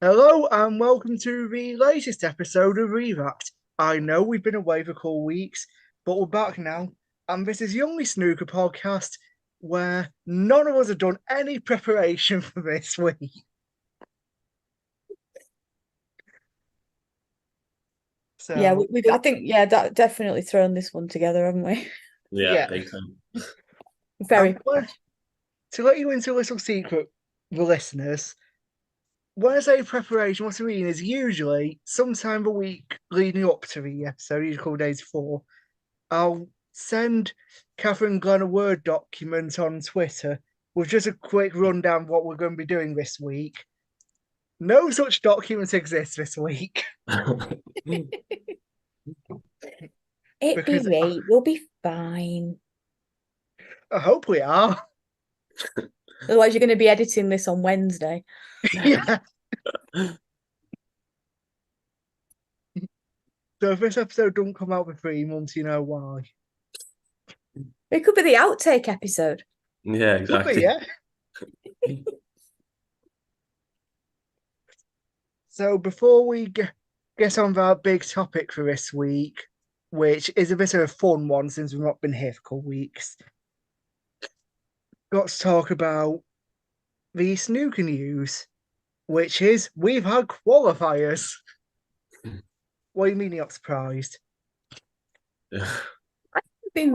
Hello and welcome to the latest episode of ReRacked. I know we've been away for a couple of weeks, but we're back now, and this is the only snooker podcast where none of us have done any preparation for this week. Yeah, So I think definitely thrown this one together, haven't we? Yeah, yeah, big time. Very and to let you into a little secret, the listeners, when I say preparation, what I mean is usually sometime the week leading up to the episode, usually a couple of days before, I'll send Catherine Glenn a Word document on Twitter with just a quick rundown of what we're going to be doing this week. No such document exists this week It be because right. We'll be fine. I hope we are. Otherwise, you're going to be editing this on Wednesday. Yeah. So if this episode doesn't come out for 3 months, you know why. It could be the outtake episode. Yeah, Could be, exactly. yeah. So before we get on with our big topic for this week, which is a bit of a fun one since we've not been here for a couple of weeks, got to talk about the snooker news, which is we've had qualifiers. What do you mean you're not surprised? Yeah. They've been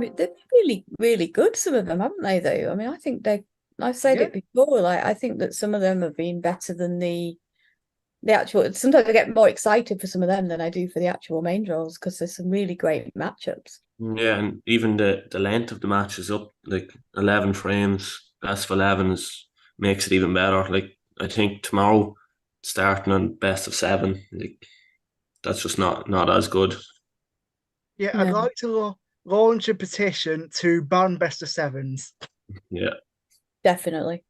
really, really good, some of them, haven't they, though? I mean, I've said Yeah. it before, I think that some of them have been better than the actual. Sometimes I get more excited for some of them than I do for the actual main draws because there's some really great matchups. Yeah, and even the length of the match is up, like 11 frames, best of 11s makes it even better. Like, I think tomorrow, starting on best of 7, like, that's just not as good. Yeah, I'd No, like to launch a petition to ban best of sevens. Yeah. definitely.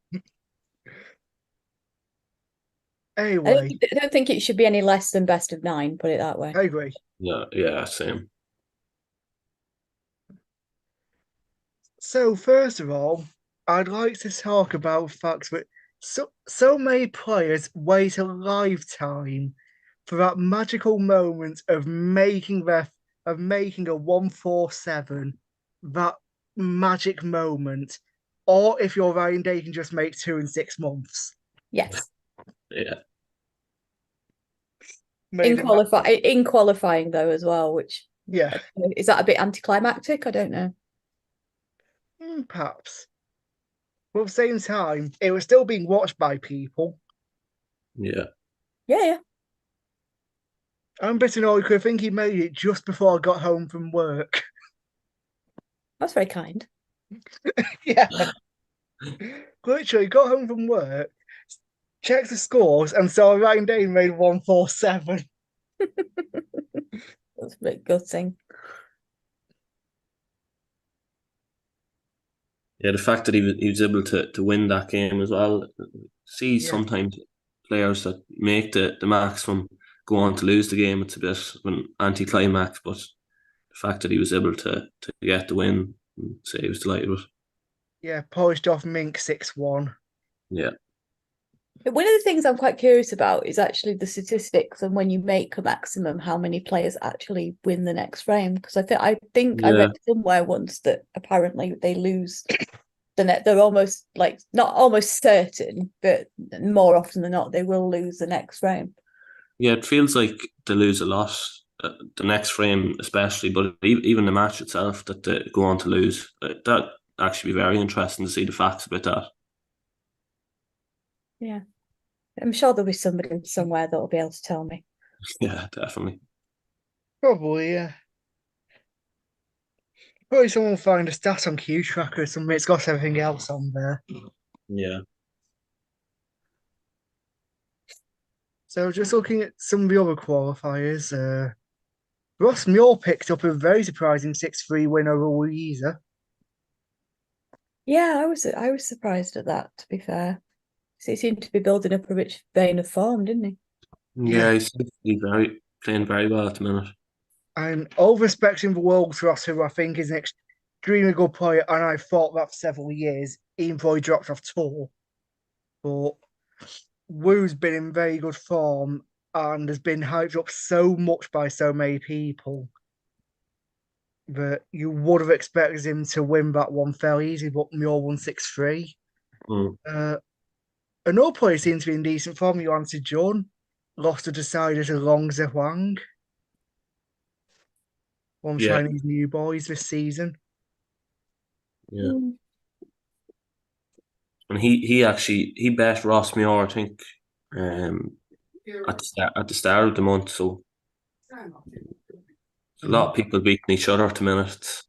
Anyway, I don't think it should be any less than best of 9, put it that way. I agree. Yeah, same. So first of all, I'd like to talk about the fact that so many players wait a lifetime for that magical moment of making a 147, that magic moment. Or if you're Ryan Day, you can just make 2 in 6 months. Yes. Yeah. In qualifying though as well, which Yeah, is that a bit anticlimactic? I don't know. perhaps. But at the same time, it was still being watched by people. Yeah. Yeah. I'm a bit annoyed because I think he made it just before I got home from work. That's very kind. Yeah. Literally got home from work, checked the scores, and saw Ryan Day made 147. That's a bit gutting. Yeah, the fact that he was able to win that game as well. See, Yeah. sometimes players that make the maximum go on to lose the game. It's a bit of an anticlimax, but the fact that he was able to get the win, say he was delighted with. Yeah, polished off Mink 6-1. Yeah, But one of the things I'm quite curious about is actually the statistics and when you make a maximum, how many players actually win the next frame. Because I think I yeah, read somewhere once that apparently they lose the net. They're almost like not almost certain, but more often than not, they will lose the next frame. yeah. It feels like they lose a lot. The next frame, especially, but even the match itself that they go on to lose. That actually be very interesting to see the facts about that. Yeah. I'm sure there'll be somebody somewhere that'll be able to tell me. Yeah, definitely. Probably, yeah. Probably someone will find a stat on Q Tracker or something. It's got everything else on there. Yeah, So just looking at some of the other qualifiers, Ross Muir picked up a very surprising 6-3 win over Louisa. Yeah, I was surprised at that, to be fair. So he seemed to be building up a rich vein of form, didn't he? yeah. He's playing very well at the minute. And all respect in the world to Ross, who I think is an extremely good player, and I've thought that for several years, even though he dropped off tour. But Wu's been in very good form and has been hyped up so much by so many people that you would have expected him to win that one fairly easy, but Muir won 6-3. Mm. Another player seems to be in decent form, Yuan John, lost to decider to Long Zhuang, one Yeah, Chinese new boys this season. yeah. Mm. And he bet Ross Muir, I think, at the start of the month. So a lot of people beating each other at the minute. It's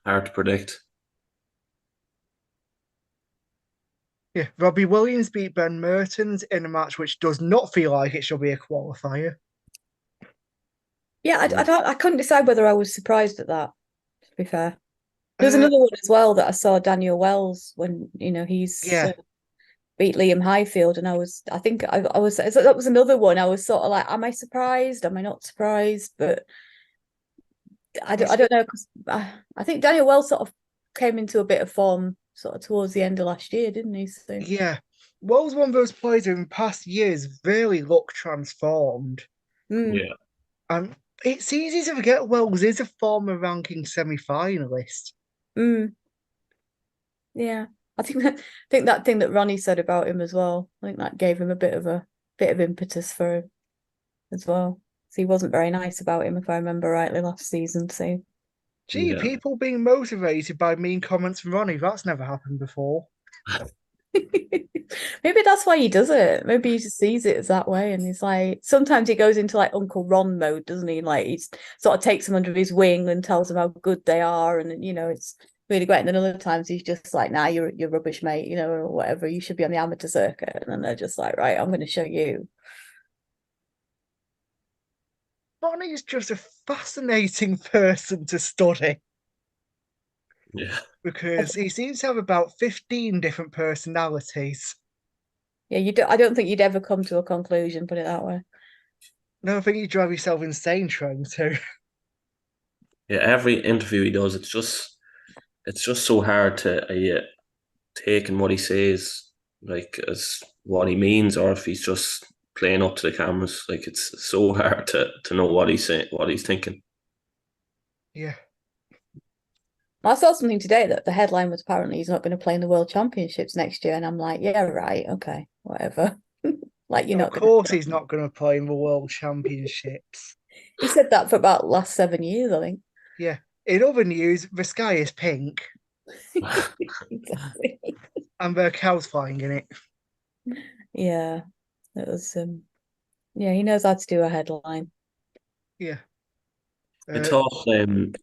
hard to predict. Yeah, Robbie Williams beat Ben Mertens in a match which does not feel like it should be a qualifier. Yeah, I couldn't decide whether I was surprised at that, to be fair. There was Uh, another one as well that I saw, Daniel Wells, when he's yeah, beat Liam Highfield, and I think I was so that was another one. I was sort of like, am I surprised? Am I not surprised? But I don't know, because I think Daniel Wells sort of came into a bit of form sort of towards the end of last year, didn't he? So yeah. Wells one of those players who in past years really look transformed. mm, Yeah, And it's easy to forget Wells is a former ranking semi-finalist. mm, yeah. I think that thing that Ronnie said about him as well, I think that gave him a bit of impetus for him as well. So he wasn't very nice about him, if I remember rightly, last season. So Gee, yeah. people being motivated by mean comments from Ronnie, that's never happened before. maybe that's why he does it. Maybe he just sees it as that way, and he's like, sometimes he goes into like Uncle Ron mode, doesn't he? Like he sort of takes them under his wing and tells them how good they are, and it's really great. And then other times he's just like, "Nah, you're rubbish, mate," or whatever. You should be on the amateur circuit, and then they're just like, "Right, I'm going to show you." Ronnie's just a fascinating person to study Yeah. because he seems to have about 15 different personalities. Yeah, you do. I don't think you'd ever come to a conclusion, put it that way. No, I think you drive yourself insane trying to. Yeah, every interview he does, it's just so hard to take in what he says, like as what he means, or if he's just playing up to the cameras. Like it's so hard to know what he's saying, what he's thinking. Yeah. I saw something today that the headline was apparently he's not going to play in the World Championships next year, and I'm like, yeah, right, okay, whatever. Like you're Of not going course, to. he's not going to play in the World Championships. He said that for about the last 7 years, I think. Yeah. In other news, the sky is pink Exactly. and there are cows flying in it. Yeah, it was. Yeah, he knows how to do a headline. Yeah. I thought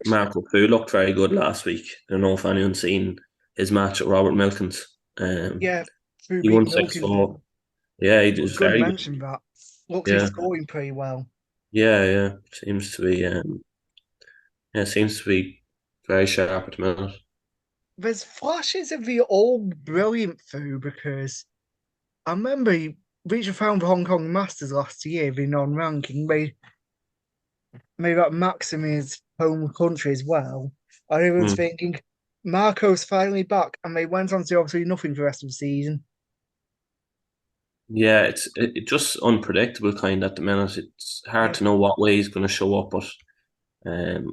Marco Fu looked very good last week. I don't know if anyone's seen his match at Robert Milkins. Yeah, through He won beat six Milkins. four. Yeah, he I was was going to very good. mention that. Looks he's Yeah, scoring pretty well. yeah. Seems to be seems to be very sharp at the minute. There's flashes of the old brilliant Fu because I remember he reached a final Hong Kong Masters last year, the non-ranking, made that max in his home country as well. And everyone's Mm. thinking, Marco's finally back, and they went on to absolutely nothing for the rest of the season. Yeah, it's just unpredictable kind at the minute. It's hard Yeah. to know what way he's going to show up, but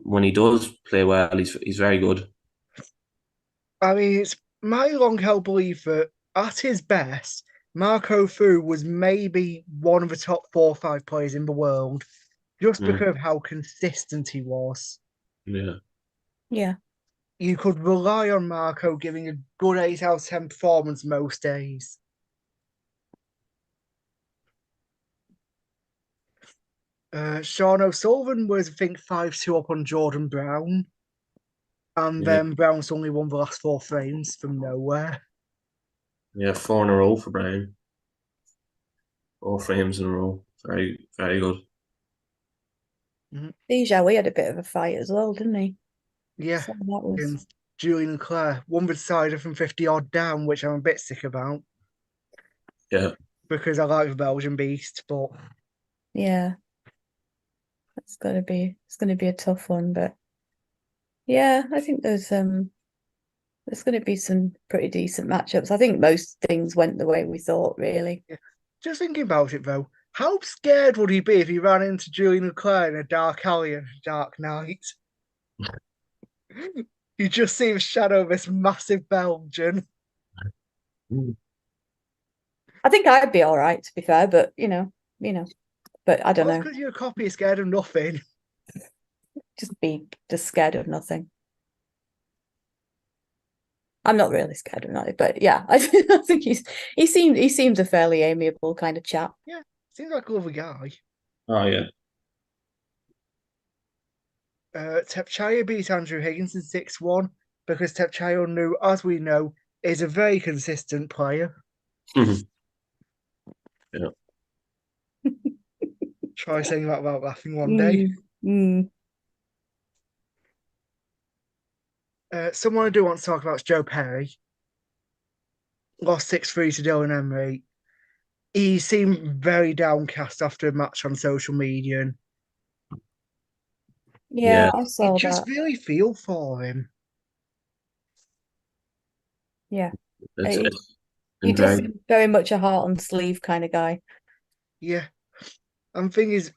when he does play well, he's very good. I mean, it's my long-held belief that at his best, Marco Fu was maybe one of the top 4 or 5 players in the world, just Mm. because of how consistent he was. Yeah, Yeah. You could rely on Marco giving a good 8 out of 10 performance most days. Sean O'Sullivan was, I think, 5-2 up on Jordan Brown. And yeah, then Brown's only won the last 4 frames from nowhere. yeah. Four in a row for Brian. 4 frames in a row. Very, very good. Deja, we had a bit of a fight as well, didn't he? Yeah, So that was. against Julian and Claire. One with cider from 50 odd down, which I'm a bit sick about Yeah, because I like the Belgian beast, but Yeah. It's gonna be a tough one, but yeah, I think there's gonna be some pretty decent matchups. I think most things went the way we thought, really. yeah. Just thinking about it though, how scared would he be if he ran into Julian Leclerc in a dark alley and a dark night? You just see the shadow of this massive Belgian. I think I'd be all right, to be fair, but but I don't That's know. because you're a copy scared of nothing. Just scared of nothing. I'm not really scared of nothing, but yeah, I think he seems a fairly amiable kind of chap. Yeah, seems like a lovely guy. Oh yeah. Tepchaya beat Andrew Higgins in 6-1 because Tepchaya knew, as we know, is a very consistent player. Yeah. Try saying that without laughing one day. Someone I do want to talk about is Joe Perry. Lost 6-3 to Dylan Emery. He seemed very downcast after a match on social media. And Yeah, Yeah. I you saw just that. really feel for him. Yeah, It's he, he been does very seem very much a heart on sleeve kind of guy. Yeah. And the thing is,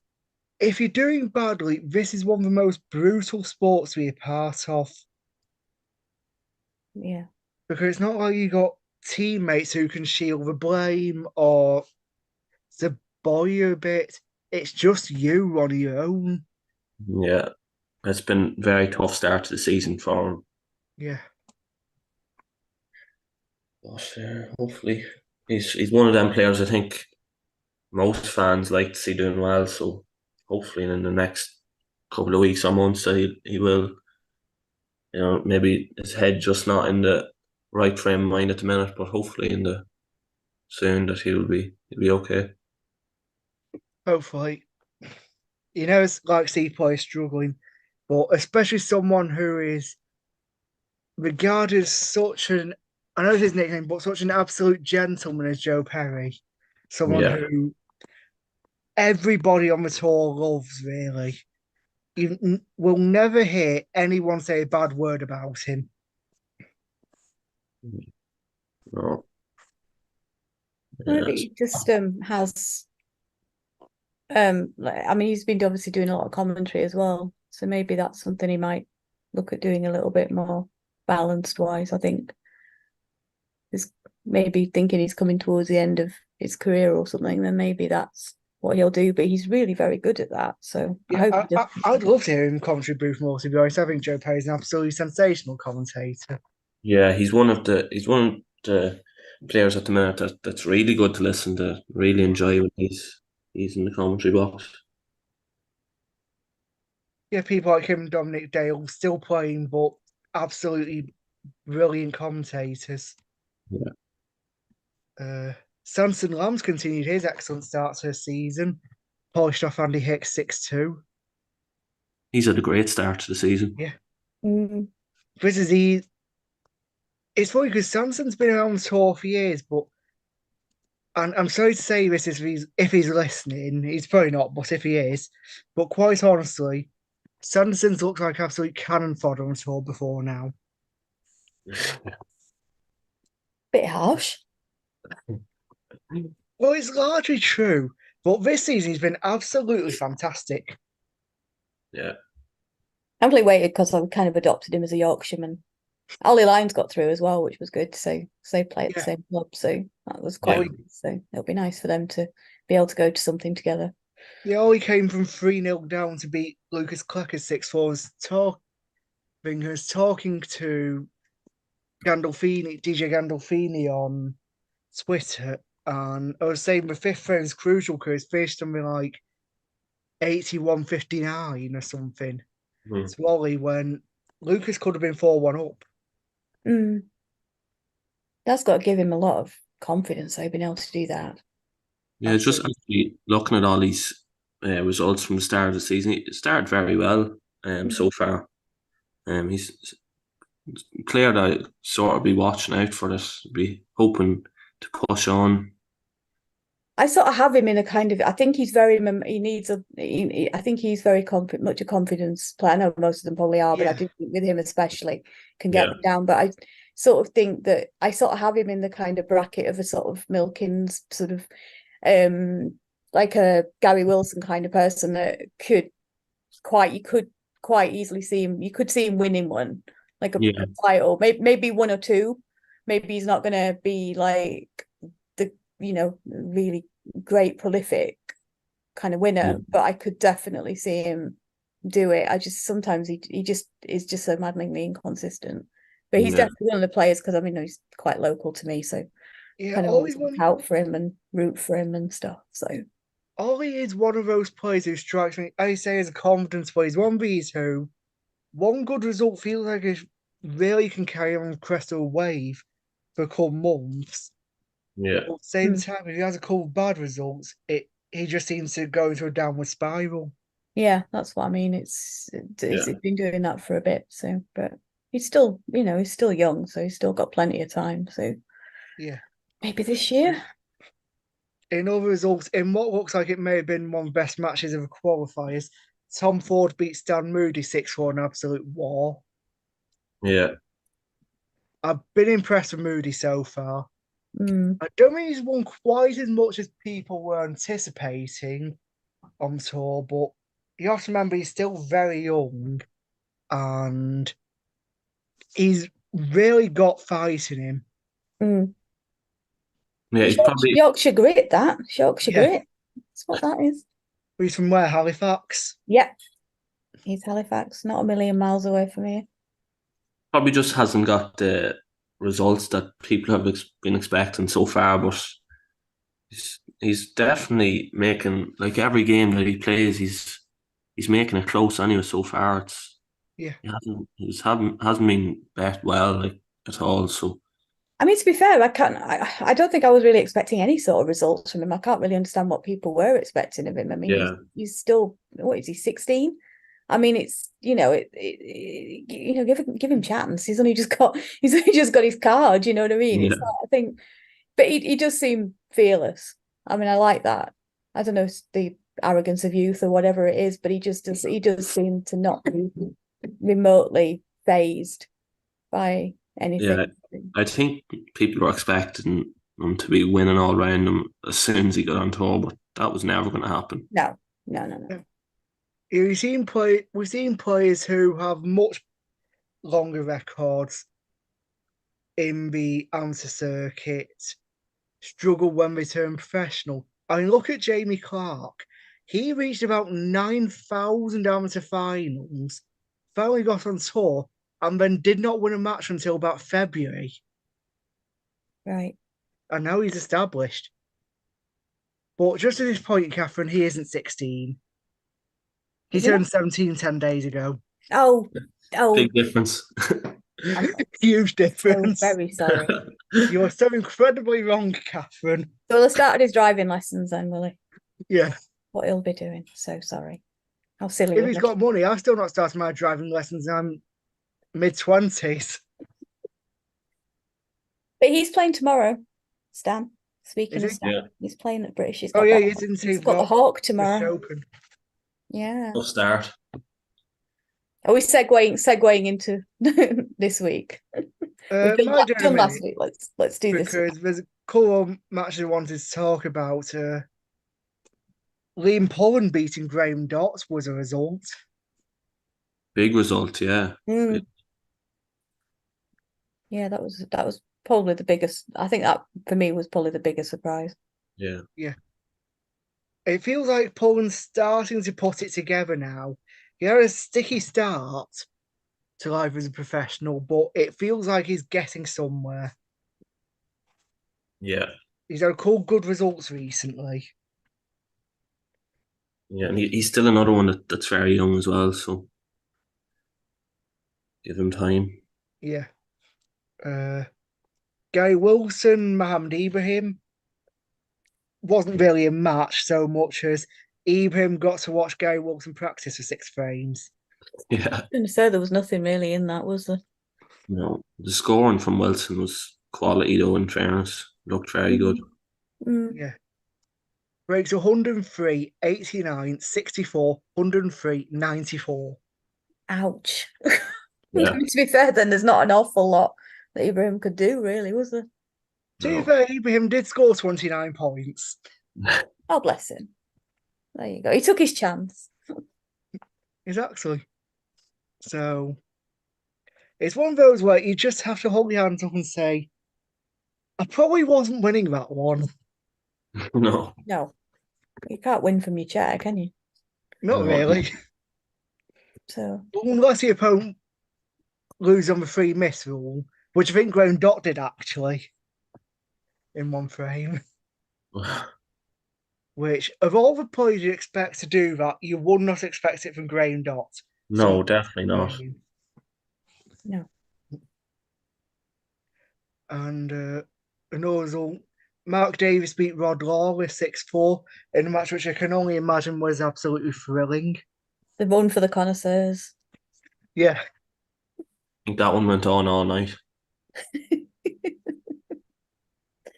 if you're doing badly, this is one of the most brutal sports to be a part of. Yeah. Because it's not like you got teammates who can shield the blame or to buoy you a bit. It's just you on your own. yeah. It's been very tough start to the season for him. Yeah. But hopefully he's one of them players I think most fans like to see doing well. So hopefully in the next couple of weeks or months that he will, maybe his head just not in the right frame of mind at the minute, but hopefully in the soon that he'll be okay. Hopefully. It's like see players struggling, but especially someone who is regarded as such an, I know it's his nickname, but such an absolute gentleman as Joe Perry. Someone Yeah. who everybody on the tour loves, really. You will never hear anyone say a bad word about him. No. Maybe Yes. he just has I mean he's been obviously doing a lot of commentary as well. So maybe that's something he might look at doing a little bit more balanced wise. I think is maybe thinking he's coming towards the end of his career or something, then maybe that's what he'll do. But he's really very good at that. So I Yeah, hope he does. I'd love to hear him commentary booth more, to be honest. I think Joe Perry's an absolutely sensational commentator. Yeah, he's one of the players at the minute that's really good to listen to, really enjoy when he's in the commentary box. Yeah, people like him and Dominic Dale still playing, but absolutely brilliant commentators. Yeah. Sanson Lamb's continued his excellent start to the season, polished off Andy Hicks 6-2. He's had a great start to the season. Yeah. Mm. This is he. It's funny because Sanson's been around the tour for years, but and I'm sorry to say this if he's listening, he's probably not, but if he is, but quite honestly, Sanderson's looked like absolute cannon fodder on tour before now. Bit harsh. Well, it's largely true, but this season he's been absolutely fantastic. Yeah. I'm really waited because I've kind of adopted him as a Yorkshireman. Ali Lyons got through as well, which was good. So they play at the same club, so that was quite nice. So it'll be nice for them to be able to go to something together. Yeah, Ollie came from 3-0 down to beat Lucas Klecker 6-4. Was talking to DJ Gandolfini on Twitter, and I was saying the fifth frame's crucial because it's finished something like 81-59 or something. To Ollie when Lucas could have been 4-1 up. That's got to give him a lot of confidence, though, being able to do that. Yeah, just actually looking at all these results from the start of the season, he started very well so far. He's a player that I'd sort of be watching out for this, be hoping to push on. I sort of have him in a kind of. I think he's very. He needs a. I think he's very confident, much a confidence player. I know most of them probably are, but I do think with him especially can get them down. But I sort of think that I sort of have him in the kind of bracket of a sort of Milkins sort of like a Gary Wilson kind of person that you could quite easily see him. You could see him winning one, like a title, maybe one or two. Maybe he's not going to be like the really great prolific kind of winner, but I could definitely see him do it. I just sometimes he just is just so maddeningly inconsistent. But he's definitely one of the players because I mean he's quite local to me, so kind of always look out for him and root for him and stuff. So Ollie is one of those players who strikes me, I say, as a confidence player. He's one of these who, one good result feels like it really can carry on crest of a wave for a couple months. Yeah. But at the same time, if he has a couple of bad results, he just seems to go into a downward spiral. Yeah, that's what I mean. It's been doing that for a bit. So, but he's still, he's still young, so he's still got plenty of time. So, yeah, maybe this year. In other results, in what looks like it may have been one of the best matches of the qualifiers, Tom Ford beat Stan Moody 6-4 in absolute war. Yeah. I've been impressed with Moody so far. Mm. I don't think he's won quite as much as people were anticipating on tour, but you have to remember he's still very young and he's really got fight in him. Mm. Yeah, he's probably Yorkshire grit, that. Yorkshire Yeah. grit. That's what that is. He's from where? Halifax? Yeah. He's Halifax, not a million miles away from here. probably just hasn't got the results that people have been expecting so far, but he's definitely making, like, every game that he plays, he's making it close anyway so far. It's Yeah. hasn't been bet well, like, at all. So I mean, to be fair, I don't think I was really expecting any sort of results from him. I can't really understand what people were expecting of him. I mean, he's still, what is he, 16? I mean, it's give him chance. He's only just got his card. You know what I mean? It's like, I think, but he does seem fearless. I mean, I like that. I don't know, it's the arrogance of youth or whatever it is, but he does seem to not be remotely fazed by anything. yeah, I think people were expecting him to be winning all round him as soon as he got on tour, but that was never going to happen. No. We've seen players who have much longer records in the amateur circuit struggle when they turn professional. I mean, look at Jamie Clark. He reached about 9,000 amateur finals, finally got on tour, and then did not win a match until about February. Right. And now he's established. But just at this point, Catherine, he isn't 16. He turned 17 10 days ago. Oh. Big difference. Huge difference. So very sorry. You are so incredibly wrong, Catherine. So he'll have started his driving lessons then, will he? Yeah. What he'll be doing. So sorry. How silly. If he's got money, I've still not started my driving lessons. I'm mid-20s. But he's playing tomorrow, Stan. Speaking of Stan, Yeah. he's playing at British. He's got the Hawk tomorrow. Yeah. Good start. Are we segueing into this week? We've done last week. Let's do this. Because there's a couple of matches I wanted to talk about. Liam Pullen beating Graham Dotts was a result. Big result, yeah. Yeah, that was probably the biggest. I think that for me was probably the biggest surprise. Yeah. It feels like Pullen's starting to put it together now. He had a sticky start to life as a professional, but it feels like he's getting somewhere. Yeah. He's had good results recently. Yeah, and he's still another one that's very young as well, so give him time. Yeah. Gary Wilson, Mohammed Ibrahim wasn't really a match so much as Ibrahim got to watch Gary Wilson practice for 6 frames. Yeah. I was going to say there was nothing really in that, was there? No, the scoring from Wilson was quality though, in fairness. Looked very good. Yeah. Breaks 103, 89, 64, 103, 94. Ouch. Yeah. To be fair, then there's not an awful lot that Ibrahim could do, really, was there? To be fair, Ibrahim did score 29 points. Oh, bless him. There you go. He took his chance. Exactly. So it's one of those where you just have to hold your hands up and say, I probably wasn't winning that one. No. No, you can't win from your chair, can you? Not No. really. So Unless the opponent loses on the free miss rule, which I think Graham Dot did actually in one frame. Which, of all the players you expect to do that, you would not expect it from Graham Dot. No, definitely not. no. And another result, Mark Davis beat Rod Lawler 6-4 in a match which I can only imagine was absolutely thrilling. The one for the connoisseurs. Yeah. I think that one went on all night.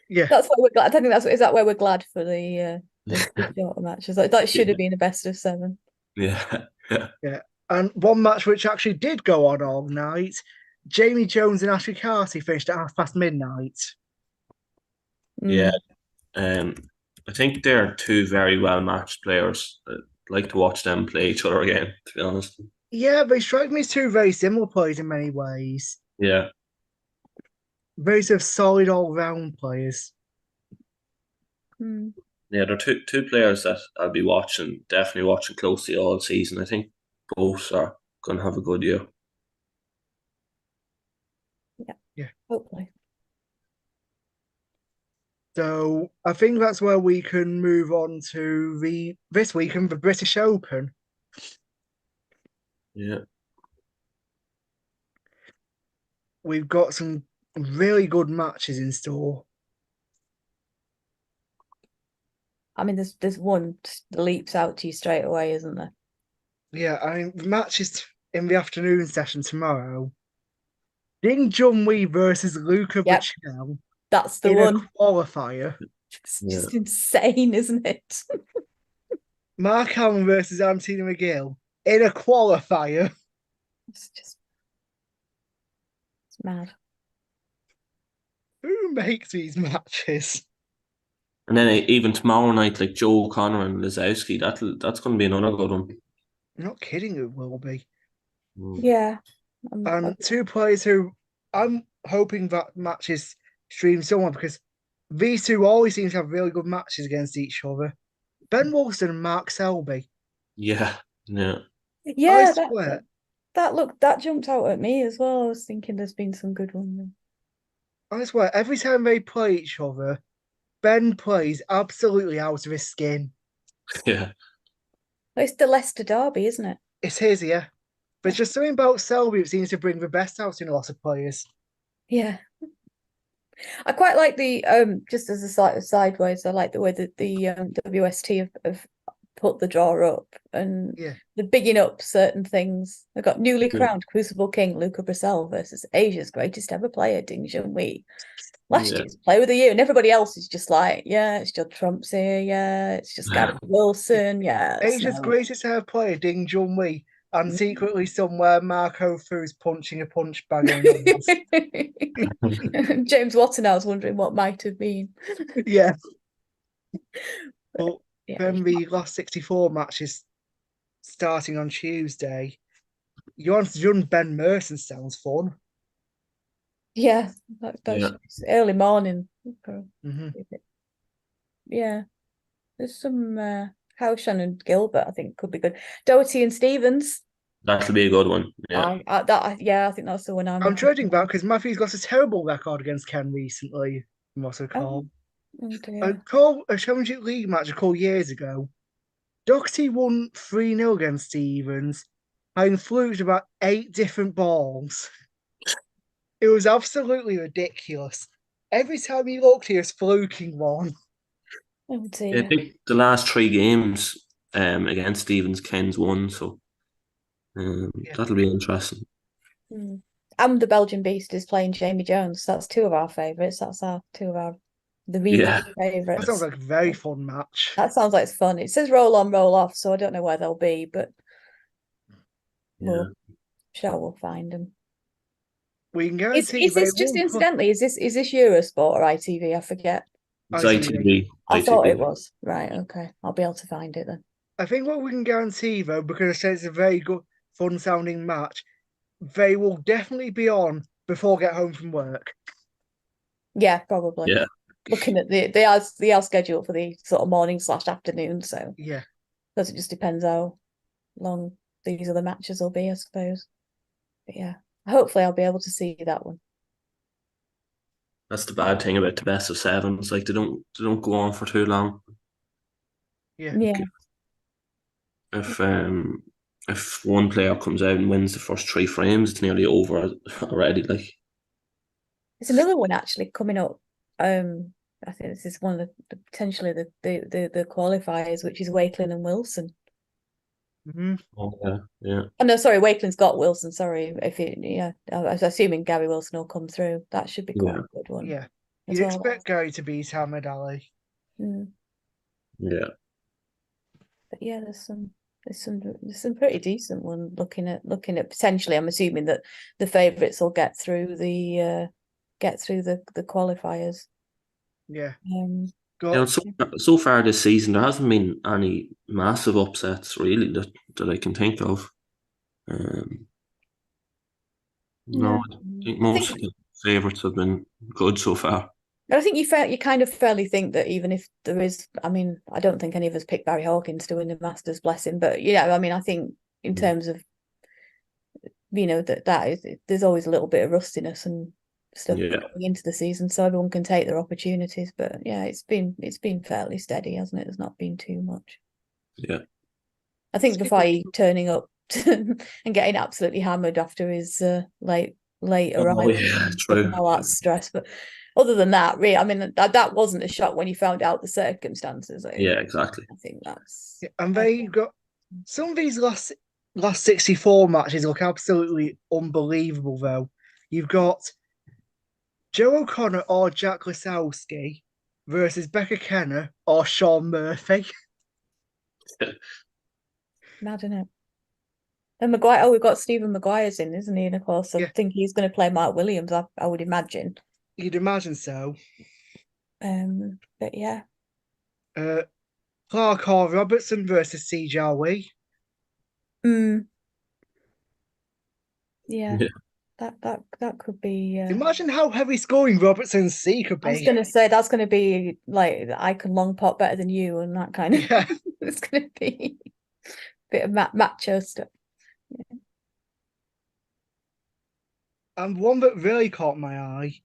Yeah. That's why we're glad. I think is that why we're glad for the shorter matches. Like that should have been a best of 7. Yeah. Yeah. And one match which actually did go on all night, Jamie Jones and Ashley Carty finished at midnight. Yeah. I think they're two very well matched players. I'd like to watch them play each other again, to be honest. Yeah, they strike me as two very similar players in many ways. Yeah. Very sort of solid all-round players. Yeah, they're two players that I'll be definitely watching closely all season. I think both are going to have a good year. Yeah. Hopefully. So I think that's where we can move on to this weekend, the British Open. Yeah. We've got some really good matches in store. I mean, there's one that leaps out to you straight away, isn't there? Yeah, I mean, the matches in the afternoon session tomorrow. Ding Junhui versus Luca Bacchel. That's the in one. a qualifier. It's just insane, isn't it? Mark Allen versus Anthony McGill in a qualifier. It's mad. Who makes these matches? And then even tomorrow night, like Joe O'Connor and Lazowski, that's going to be another good one. I'm not kidding, it will be. Yeah. And two players who I'm hoping that matches stream somewhere because these two always seem to have really good matches against each other. Ben Wilson and Mark Selby. Yeah. Yeah, that jumped out at me as well. I was thinking there's been some good ones. I swear, every time they play each other, Ben plays absolutely out of his skin. Yeah. It's the Leicester derby, isn't it? It's his, yeah. But just something about Selby that seems to bring the best out in a lot of players. Yeah. I quite like the just as a side of sideways, I like the way that the WST have put the draw up and they're bigging up certain things. They've got newly crowned Crucible King Luca Brissell versus Asia's greatest ever player, Ding Junhui. Last year's player of the year, and everybody else is just like, yeah, it's Judd Trump's here, yeah, it's just Gareth Wilson, yeah. Asia's greatest ever player, Ding Junhui, and secretly somewhere Marco Fu's punching a punch bag in James Watson, I was wondering what might have been. Yeah. But then the last 64 matches starting on Tuesday. Johannes Jun Ben Merson sounds fun. Yeah, that's early morning. Mm-hmm. Yeah, there's some Haushan and Gilbert. I think could be good. Doherty and Stevens. That'll be a good one. Yeah, I think that's the one I'm dreading that because Matthew's got a terrible record against Ken recently. What's it called? A Championship League match a couple years ago. Doherty won 3-0 against Stevens, having fluked about 8 different balls. It was absolutely ridiculous. Every time he looked, he was fluking one. Oh dear. I think the last 3 games against Stevens, Ken's won, so that'll be interesting. And the Belgian Beast is playing Jamie Jones. That's 2 of our favourites. That's the ReRacked favourites. That sounds like a very fun match. That sounds like it's fun. It says roll on, roll off, so I don't know where they'll be, but we'll find them. We can guarantee is this just incidentally? Is this Eurosport or ITV? I forget. It's ITV. ITV. I thought it ITV. was. Right, okay. I'll be able to find it then. I think what we can guarantee, though, because I said it's a very good, fun sounding match, they will definitely be on before I get home from work. Yeah, probably. Yeah. Looking at they are scheduled for the sort of morning/afternoon, so Yeah. because it just depends how long these other matches will be, I suppose. But yeah, hopefully I'll be able to see that one. That's the bad thing about the best of sevens. Like they don't go on for too long. Yeah. Yeah, If if one player comes out and wins the first three frames, it's nearly over already. Like there's another one actually coming up. I think this is one of potentially the qualifiers, which is Wakeland and Wilson. Mm-hmm. oh, yeah, yeah. Oh no, sorry, Wakeland's got Wilson. Sorry, if it yeah, I was assuming Gary Wilson will come through. That should be quite Yeah. a good one Yeah. as You'd well. expect Gary to beat Hamid Ali. Mm. Yeah. But yeah, there's some pretty decent one looking at potentially. I'm assuming that the favourites will get through the qualifiers. Yeah. You know, Got so far this season, there hasn't been any massive upsets really that I can think of. Um, no, No, I think I most think of the favourites have been good so far. but I think you kind of fairly think that even if there is, I mean, I don't think any of us picked Barry Hawkins to win the Masters, bless him. But I mean, I think in terms of that is there's always a little bit of rustiness and stuff Yeah, going into the season, so everyone can take their opportunities. But yeah, it's been fairly steady, hasn't it? There's not been too much. yeah. I think Defy turning up and getting absolutely hammered after his late Oh arrival yeah, and stuff and true. all that stress. But other than that, really, I mean, that wasn't a shock when you found out the circumstances. Yeah, exactly. I think that's. and they got some of these last 64 matches look absolutely unbelievable though. You've got Joe O'Connor or Jack Lasowski versus Becca Kenner or Sean Murphy. Mad, isn't it? And Maguire, we've got Stephen Maguire's in, isn't he? And of course, I Yeah, think he's going to play Mark Williams. I would imagine. you'd imagine so. But yeah, Uh, Clark or Robertson versus CJ. mm, yeah, Yeah, that could be. Imagine how heavy scoring Robertson's C could I was be. going to say that's going to be like I can long pot better than you and that kind of. Yeah. It's going to be a bit of macho stuff. Yeah. And one that really caught my eye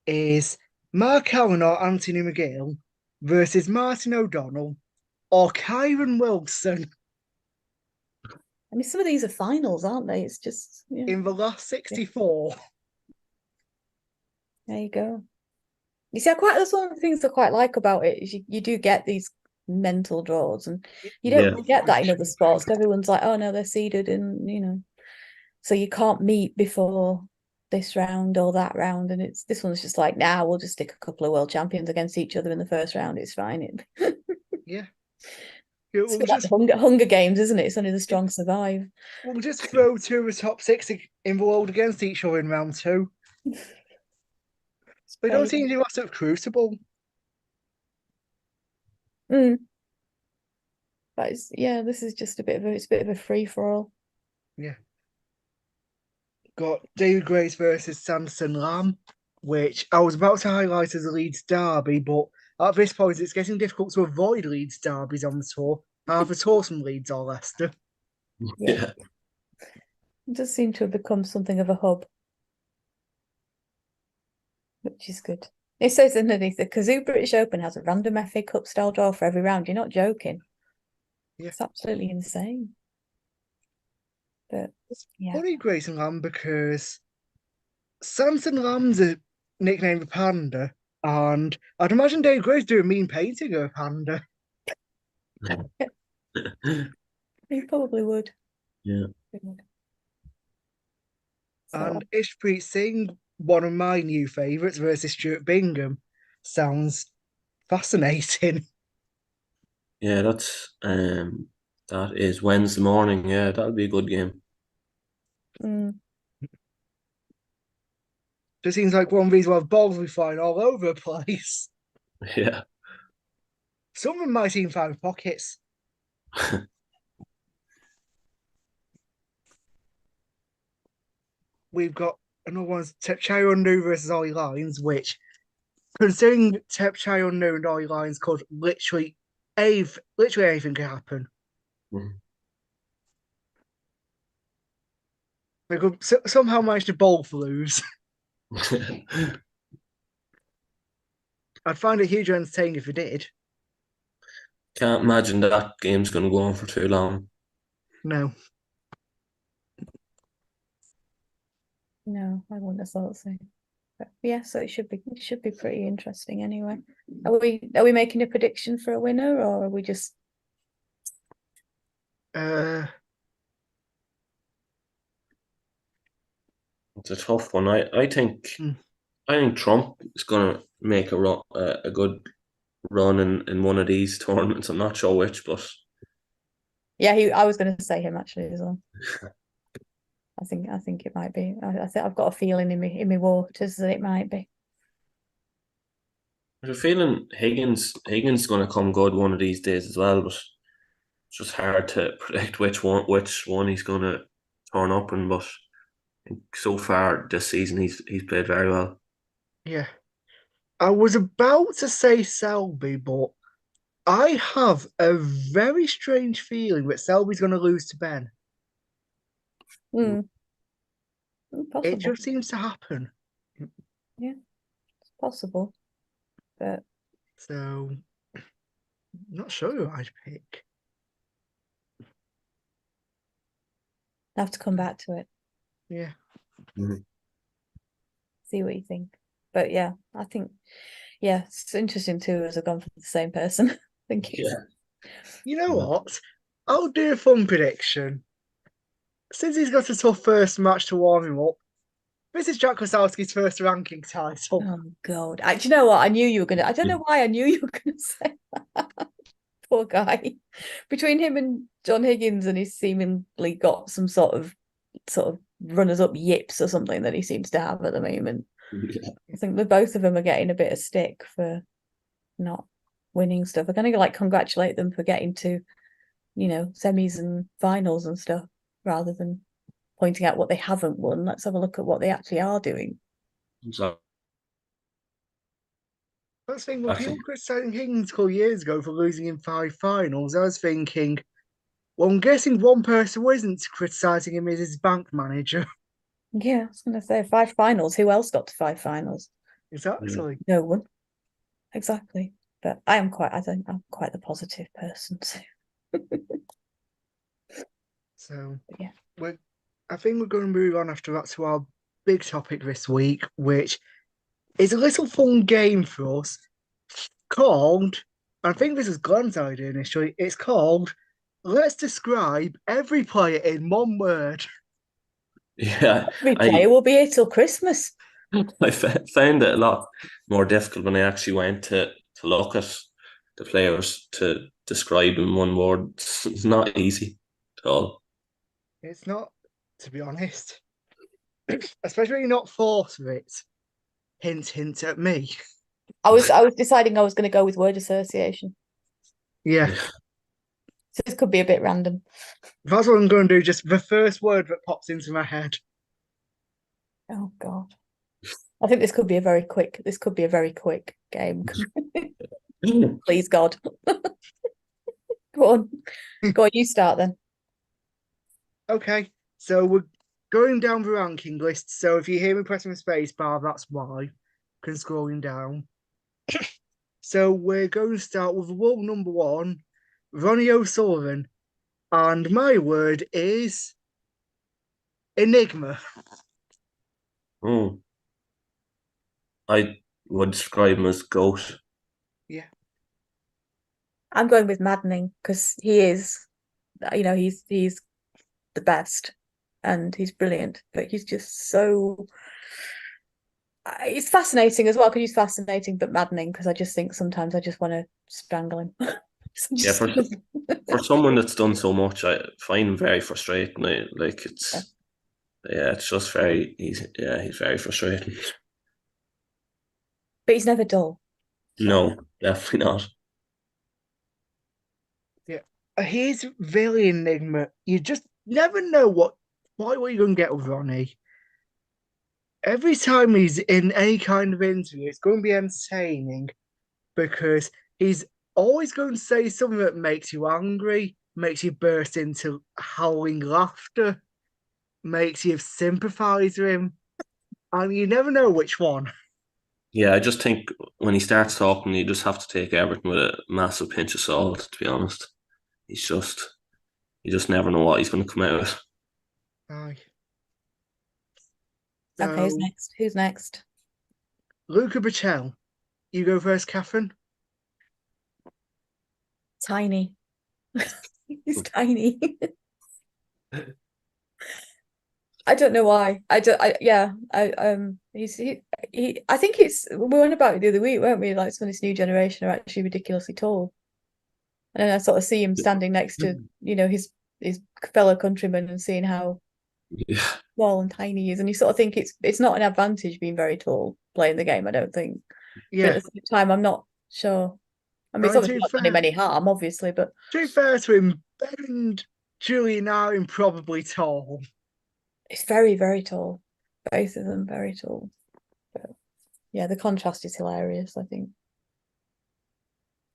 is Mark Allen or Anthony McGill versus Martin O'Donnell or Kyron Wilson I mean, some of these are finals, aren't they? It's just in the last 64. there you go. You see, that's one of the things I quite like about it is you do get these mental draws, and you don't yeah, really get that in other sports. 'Cause everyone's like, oh no, they're seeded, and so you can't meet before this round or that round, and this one's just like, nah, we'll just stick a couple of world champions against each other in the first round. It's fine. Yeah. It's a bit like the Hunger Games, isn't it? It's only the strong survive. We'll just throw two of the top six in the world against each other in round two. They don't seem to do lots of crucible. But this is just it's a bit of a free for all. Yeah. Got David Grace versus Sanderson Lamb, which I was about to highlight as a Leeds derby, but at this point it's getting difficult to avoid Leeds derbies on the tour. Either Torsen Leeds or Leicester. yeah. It does seem to have become something of a hub, which is good. It says underneath the Kazoo British Open has a random FA Cup style draw for every round. You're not joking. Yeah. It's absolutely insane. But yeah. Funny Grace and Lamb because Sanderson Lamb's a nickname of Panda, and I'd imagine Dave Grace do a mean painting of a panda. He probably would. Yeah. And Ishpreet Singh, one of my new favourites, versus Stuart Bingham, sounds fascinating. Yeah, that is Wednesday morning. Yeah, that'll be a good game. Just seems like one of these balls we find all over the place. Yeah. Some of them might even find pockets. We've got another one's Tepchai versus Ollie Lines, which, considering Tepchai and Ollie Lines could literally anything could happen. Mhm. They could somehow manage to both lose. I'd find it hugely entertaining if they did. Can't imagine that game's going to go on for too long. No. No, I wouldn't have thought so. But yeah, so it should be pretty interesting anyway. Are we making a prediction for a winner, or are we just Uh, It's a tough one. hmm. I think Trump is going to make a good run in one of these tournaments. I'm not sure which, but Yeah, I was gonna say him actually as well. I think it might be. I think I've got a feeling in me waters that it might be. I have a feeling Higgins is going to come good one of these days as well. But it's just hard to predict which one he's going to turn up in. But so far this season, he's played very well. Yeah. I was about to say Selby, but I have a very strange feeling that Selby's going to lose to Ben. Hmm, It possible. just seems to happen. Yeah, it's possible. But So, not sure who I'd pick. I have to come back to it, Yeah. Mhm. see what you think. But yeah, I think it's interesting too as I've gone for the same person. I think it's Yeah. You know what? I'll do a fun prediction. Since he's got a tough first match to warm him up, this is Jack Kosowski's first ranking title. oh god. Do you know what? I knew you were gonna. I don't know why I knew you were gonna say that. Poor guy. Between him and John Higgins, and he's seemingly got some sort of runners up yips or something that he seems to have at the moment. Yeah. I think the both of them are getting a bit of stick for not winning stuff. I kind of like congratulate them for getting to, semis and finals and stuff rather than pointing out what they haven't won. Let's have a look at what they actually are doing. So That's the thing, when actually, people criticising Higgins a couple years ago for losing in 5 finals, I was thinking, well, I'm guessing one person who isn't criticising him is his bank manager. Yeah, I was going to say 5 finals. Who else got to 5 finals? Exactly. No one. Exactly. But I'm quite the positive person. So So, yeah. I think we're going to move on after that to our big topic this week, which is a little fun game for us called, I think this is Glenn's idea initially, it's called Let's Describe Every Player in One Word. yeah, Every I player will be here till Christmas. found it a lot more difficult when I actually went to look at the players to describe in one word. It's not easy at all. It's not, to be honest, especially when you're not forced with it. Hint, hint at me. I was deciding I was going to go with word association. Yeah, So this could be a bit random. that's what I'm going to do. Just the first word that pops into my head. Oh God. I think this could be a very quick. This could be a very quick game. Please God. Go on. Go on, you start then. Okay, so we're going down the ranking list. So if you hear me pressing the space bar, that's why. Can scrolling down. So we're going to start with world number one, Ronnie O'Sullivan, and my word is enigma. Oh, I would describe him as goat. Yeah, I'm going with maddening because he is, he's the best and he's brilliant, but he's just so it's fascinating as well because he's fascinating but maddening because I just think sometimes I just want to strangle him. Yeah, for someone that's done so much, I find him very frustrating. Yeah. It's just he's very frustrating. But he's never dull. No, definitely not. Yeah. He's really enigma. You just never know quite what you're going to get with Ronnie. Every time he's in any kind of interview, it's going to be entertaining because he's always going to say something that makes you angry, makes you burst into howling laughter, makes you sympathize with him, and you never know which one. Yeah, I just think when he starts talking, you just have to take everything with a massive pinch of salt, to be honest. He's just, you just never know what he's going to come out with. Aye. Okay, who's So, next? Who's next? Luca Bacel, you go first, Catherine. Tiny. He's tiny. I don't know why. I don't. Yeah. I think it's. We went about it the other week, weren't we? Like some of this new generation are actually ridiculously tall, and then I sort of see him standing next to his fellow countrymen and seeing how Yeah, small and tiny he is, and you sort of think it's not an advantage being very tall playing the game. I don't think, but Yeah. at the same time, I'm not sure. I mean, I it's mean, obviously not done him any harm, obviously, but to be fair to him, Ben and Julian are improbably tall. it's very, very tall. Both of them very tall. But yeah, the contrast is hilarious, I think.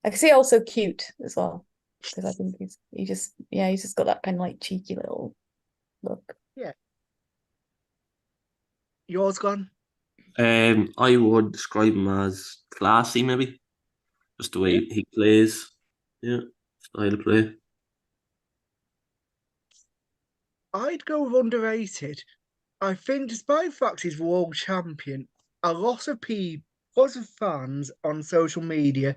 I can see also cute as well. Because I think he's just got that kind of like cheeky little look. Yeah. Yours gone? I would describe him as classy, maybe just the Yeah. way he plays. Yeah, style of play. I'd go with underrated. I think despite the fact he's world champion, a lot of people, lots of fans on social media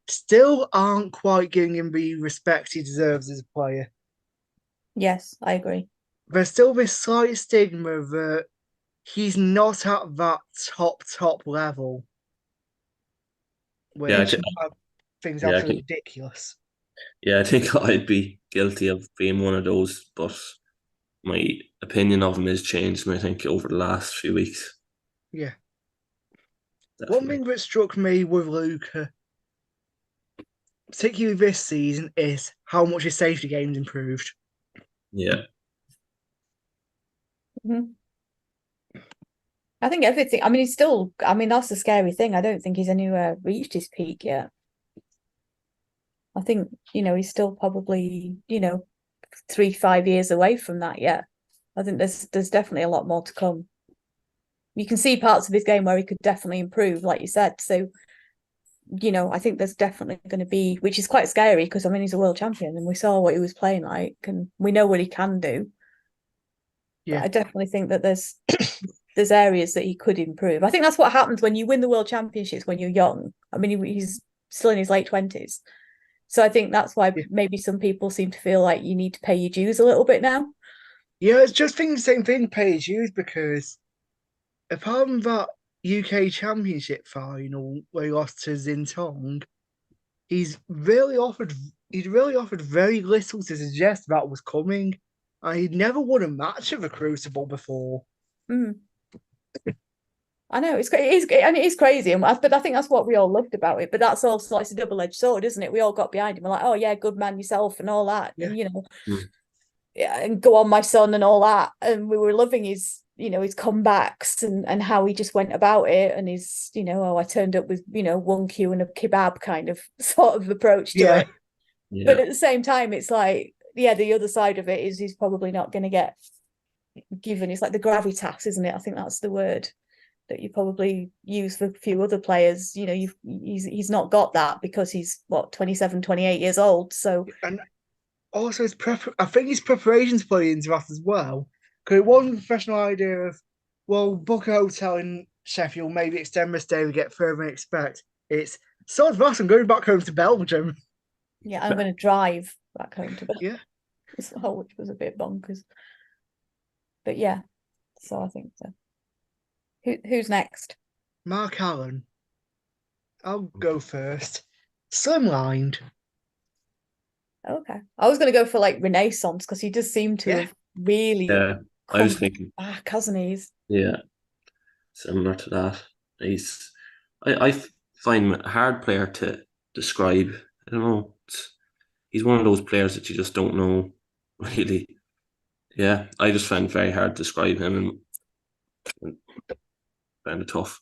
still aren't quite giving him the respect he deserves as a player. Yes, I agree. There's still this slight stigma that he's not at that top level, Yeah, which I think is yeah, absolutely ridiculous. I think I'd be guilty of being one of those, but my opinion of him has changed, and I think over the last few weeks, Yeah. One definitely. thing that struck me with Luca, particularly this season, is how much his safety game's improved. Yeah, Mhm. I think everything. I mean, he's still. I mean, that's the scary thing. I don't think he's anywhere reached his peak yet. I think he's still probably 3-5 years away from that yet. I think there's definitely a lot more to come. You can see parts of his game where he could definitely improve, like you said. So, I think there's definitely going to be, which is quite scary because I mean he's a world champion and we saw what he was playing like, and we know what he can do. But Yeah. I definitely think that there's areas that he could improve. I think that's what happens when you win the world championships when you're young. I mean, he's still in his late 20s. So I think that's why Yeah. maybe some people seem to feel like you need to pay your dues a little bit now. Yeah, it's just thinking the same thing, pay as used, because apart from that UK Championship final where he lost to Zintong, he's really offered very little to suggest that was coming. And he'd never won a match at the Crucible before. Mm. I know it's crazy, but I think that's what we all loved about it. But that's also like, it's a double-edged sword, isn't it? We all got behind him. We're like, oh yeah, good man yourself and all that, Yeah. and Mm. yeah, and go on, my son, and all that. And we were loving his comebacks and how he just went about it, and his oh, I turned up with 1Q and a kebab kind of sort of approach to Yeah. it. But yeah, at the same time, it's like, yeah, the other side of it is he's probably not going to get given. It's like the gravitas, isn't it? I think that's the word that you probably use for a few other players. He's not got that because he's what 27, 28 years old. So And also I think his preparations play into that as well. Because it wasn't a professional idea of, well, book a hotel in Sheffield, maybe extend my stay, we get further than expect. It's sod that, I'm going back home to Belgium. yeah, I'm going to drive back home to Belgium Yeah. as well, which was a bit bonkers. But yeah, so I think so. Who's next? Mark Allen, I'll go first. Slimlined. Okay, I was going to go for like Renaissance because he does seem to Yeah. have really yeah. I was come thinking, back, hasn't he? yeah, similar to that. He's, I find him a hard player to describe. I don't know. He's one of those players that you just don't know really. Yeah, I just find it very hard to describe him and find it tough.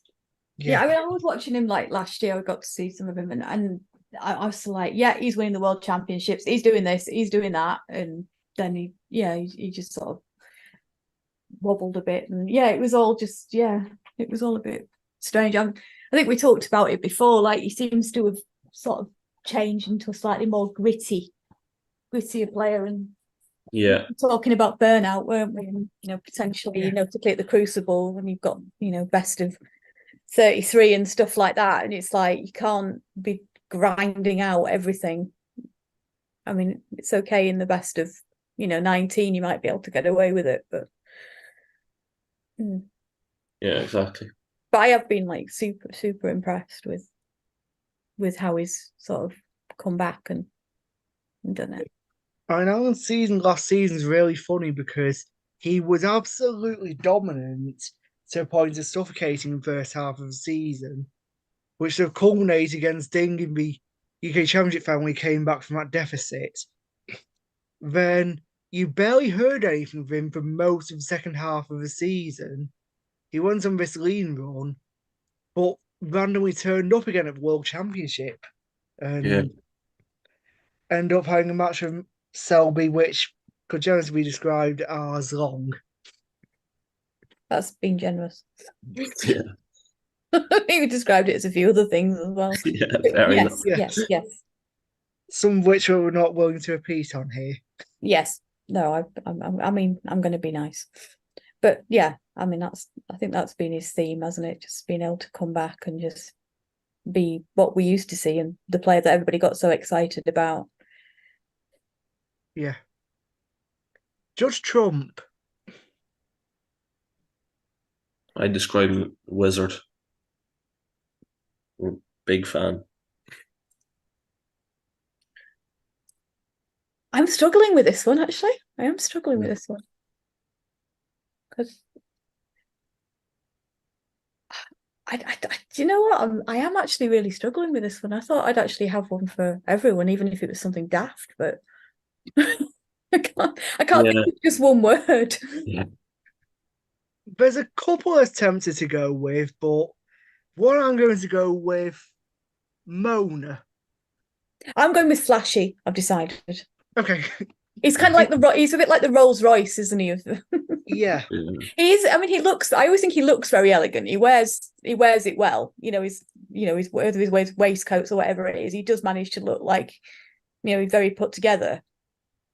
Yeah, I mean, I was watching him like last year. I got to see some of him, and I was like, yeah, he's winning the world championships. He's doing this, he's doing that, and then he just sort of wobbled a bit, and it was all a bit strange. I think we talked about it before. Like, he seems to have sort of changed into a slightly more grittier player, and talking about burnout, weren't we? And, potentially, to play at the Crucible when you've got best of 33 and stuff like that, and it's like you can't be grinding out everything. I mean, it's okay in the best of 19, you might be able to get away with it, but yeah, exactly. But I have been like super impressed with how he's sort of come back and done it. I know last season's really funny because he was absolutely dominant to a point of suffocating in the first half of the season, which sort of culminated against Ding in the UK Championship final when he came back from that deficit. Then you barely heard anything from him for most of the second half of the season. He went on this lean run, but randomly turned up again at the World Championship and ended up having a match with Selby, which could generally be described as long. That's being generous. Yeah. He described it as a few other things as well. Yes. Some of which we're not willing to repeat on here. Yes. No, I mean, I'm going to be nice. But yeah, I mean, I think that's been his theme, hasn't it? Just being able to come back and just be what we used to see and the player that everybody got so excited about. Yeah. Judge Trump. I describe him wizard. Big fan. I'm struggling with this one, actually. I am struggling with this one. Because do you know what? I am actually really struggling with this one. I thought I'd actually have one for everyone, even if it was something daft, but I can't think of just one word. Yeah. There's a couple I was tempted to go with, but one I'm going to go with Mona. I'm going with flashy, I've decided. Okay. He's kind of like he's a bit like the Rolls Royce, isn't he? Yeah. He is. I mean, I always think he looks very elegant. He wears it well. His whether he wears waistcoats or whatever it is, he does manage to look like, he's very put together.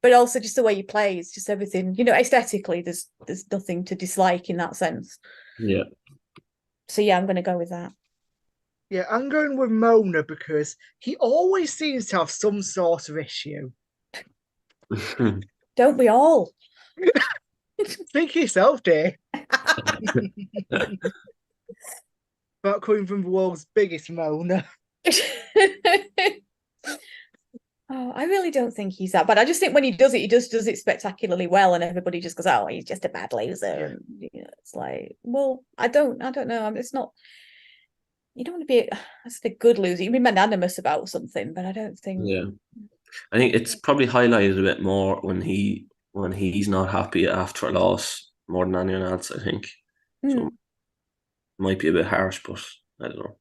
But also just the way he plays, just everything, aesthetically, there's nothing to dislike in that sense. Yeah. So yeah, I'm going to go with that. Yeah, I'm going with Mona because he always seems to have some sort of issue. Don't we all? Think yourself, dear. About coming from the world's biggest Mona. Oh, I really don't think he's that bad. I just think when he does it, he just does it spectacularly well, and everybody just goes, "Oh, he's just a bad loser." And, it's like, well, I don't know. I mean, it's not. You don't want to be a good loser. You can be magnanimous about something, but I don't think. Yeah, I think it's probably highlighted a bit more when he's not happy after a loss more than anyone else. I think so. It might be a bit harsh, but I don't know.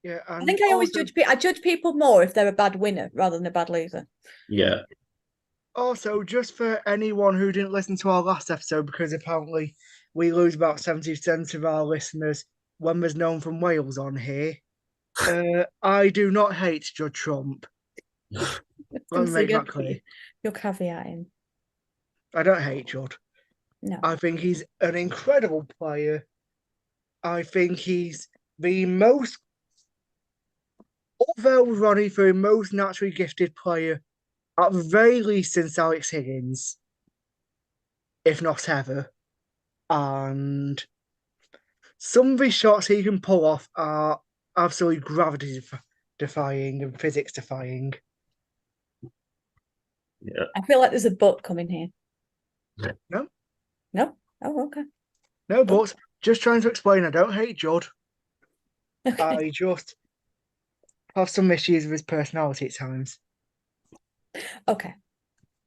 Yeah, I think I always judge people more if they're a bad winner rather than a bad loser. Yeah. Also, just for anyone who didn't listen to our last episode, because apparently we lose about 70% of our listeners when there's no one from Wales on here, I do not hate Judge Trump. Let me make that clear. You're caveating. I don't hate Judd. No. I think he's an incredible player. I think he's the most, although Ronnie, the most naturally gifted player, at the very least since Alex Higgins, if not ever. And some of his shots he can pull off are absolutely gravity-defying and physics-defying. Yeah. I feel like there's a but coming here. No? No? Oh, okay. No, but just trying to explain, I don't hate Judd. Okay. I just have some issues with his personality at times. Okay.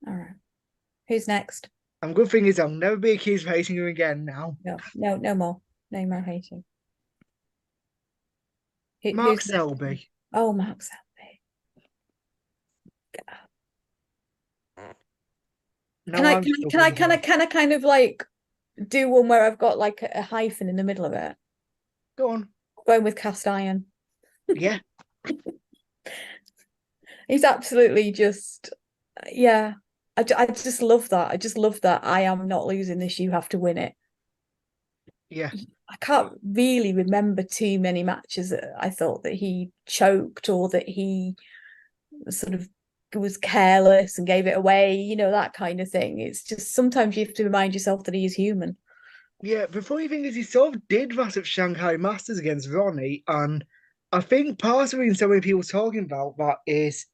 All right. Who's next? Good thing is I'll never be accused of hating him again now. No more. No more hating. Mark Who's next? Selby. Oh, Mark Selby. No, Can I I'm can I can I can I kind of like do one where I've got like a hyphen in the middle of it? Go on. Going with cast iron. Yeah. He's absolutely just, yeah. I just love that. I just love that. I am not losing this. You have to win it. Yeah. I can't really remember too many matches that I thought that he choked or that he sort of was careless and gave it away, you know, that kind of thing. It's just sometimes you have to remind yourself that he is human. Yeah, the funny thing is he sort of did that at Shanghai Masters against Ronnie, and I think part of the reason so many people talking about that is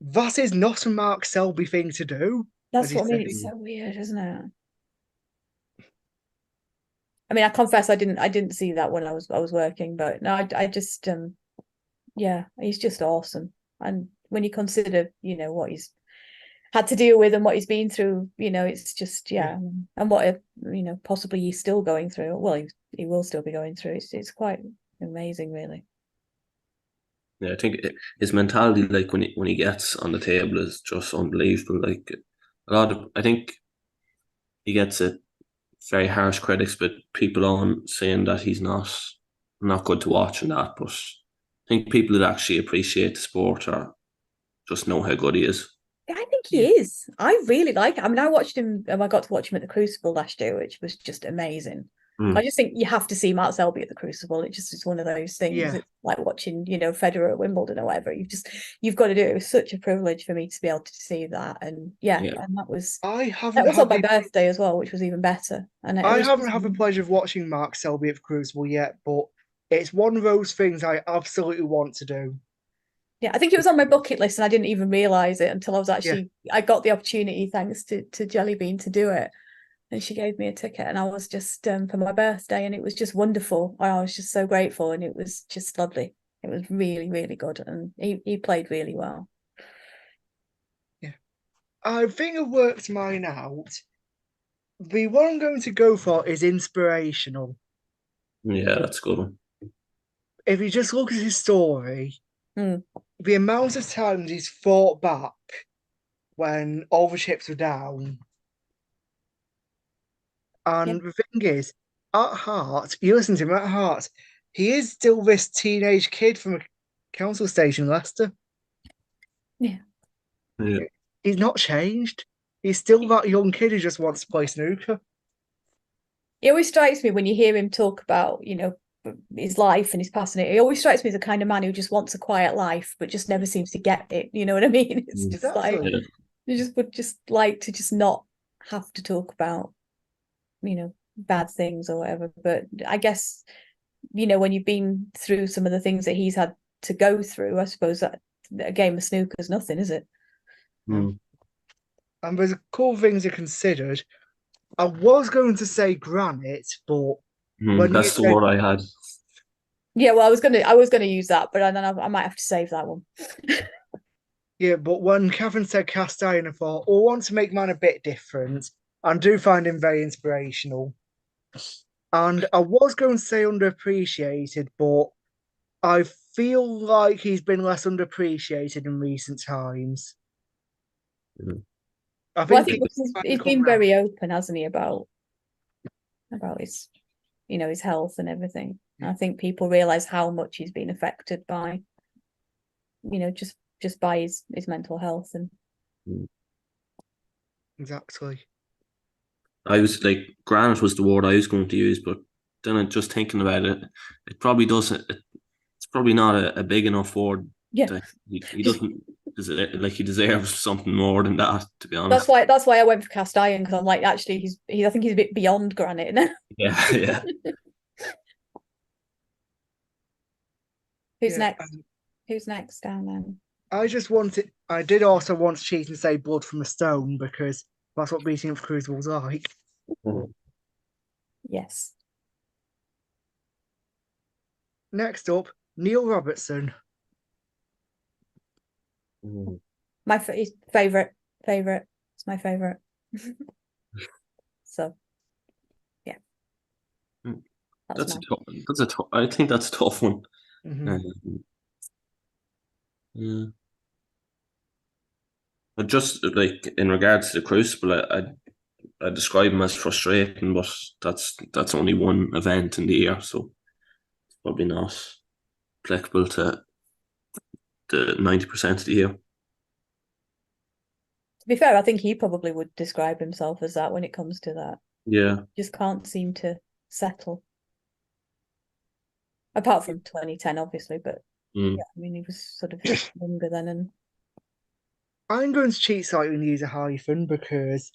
not a Mark Selby thing to do. That's As you what made say. it so weird, isn't it? I mean, I confess I didn't see that when I was working, but no, I just yeah, he's just awesome. And when you consider, you know, what he's had to deal with and what he's been through, you know, it's just yeah. And what you know, possibly he's still going through. Well, he will still be going through. It's quite amazing, really. Yeah, I think his mentality, like when he gets on the table, is just unbelievable. Like I think he gets it very harsh critics, but people on saying that he's not good to watch and that. But I think people that actually appreciate the sport or just know how good he is. I think he is. I really like it. I mean, I watched him. I got to watch him at the Crucible last year, which was just amazing. I just think you have to see Mark Selby at the Crucible. It just is one of those things. Yeah. It's like watching, you know, Federer at Wimbledon or whatever. You've got to do it. It was such a privilege for me to be able to see that, and and that was on my birthday as well, which was even better. And I haven't had the pleasure of watching Mark Selby at the Crucible yet, but it's one of those things I absolutely want to do. Yeah, I think it was on my bucket list, and I didn't even realize it until I was actually I got the opportunity thanks to Jellybean to do it. And she gave me a ticket, and I was just for my birthday, and it was just wonderful. I was just so grateful, and it was just lovely. It was really, really good, and he played really well. Yeah, I think I've worked mine out. The one I'm going to go for is inspirational. Yeah, that's a good one. If you just look at his story, the amount of times he's fought back when all the chips were down. And the thing is, at heart, you listen to him at heart, he is still this teenage kid from a council station in Leicester. Yeah. He's not changed. He's still that young kid who just wants to play snooker. It always strikes me when you hear him talk about, you know, his life and his passing. It always strikes me as a kind of man who just wants a quiet life, but just never seems to get it. You know what I mean? It's just like you just would just like to just not have to talk about, you know, bad things or whatever. But I guess, you know, when you've been through some of the things that he's had to go through, I suppose that a game of snooker is nothing, is it? And there's a couple things are considered. I was going to say granite, but that's the word I had. Yeah, well, I was gonna use that, but then I might have to save that one. Yeah, but when Catherine said cast iron, I thought, I want to make mine a bit different. I do find him very inspirational. And I was going to say underappreciated, but I feel like he's been less underappreciated in recent times. I think he's been very open, hasn't he, about his, you know, his health and everything. I think people realize how much he's been affected by, you know, just by his mental health and exactly. I was like, granite was the word I was going to use, but then just thinking about it, it probably doesn't. It's probably not a big enough word. Yeah, he doesn't like he deserves something more than that. To be honest, that's why I went for cast iron, because I'm like, actually, he's I think he's a bit beyond granite now. Yeah. Who's next? Who's next down then? I did also want to cheat and say blood from a stone, because that's what beating up Crucible's like. Yes. Next up, Neil Robertson. My favorite. It's my favorite. So, yeah, That's a tough. I think that's a tough one. Yeah. But just like in regards to the Crucible, I describe him as frustrating, but that's only one event in the year, so it's probably not applicable to the 90% of the year. To be fair, I think he probably would describe himself as that when it comes to that. Yeah. Just can't seem to settle. Apart from 2010, obviously, but yeah, I mean, he was sort of younger then. And I'm going to cheat slightly and use a hyphen because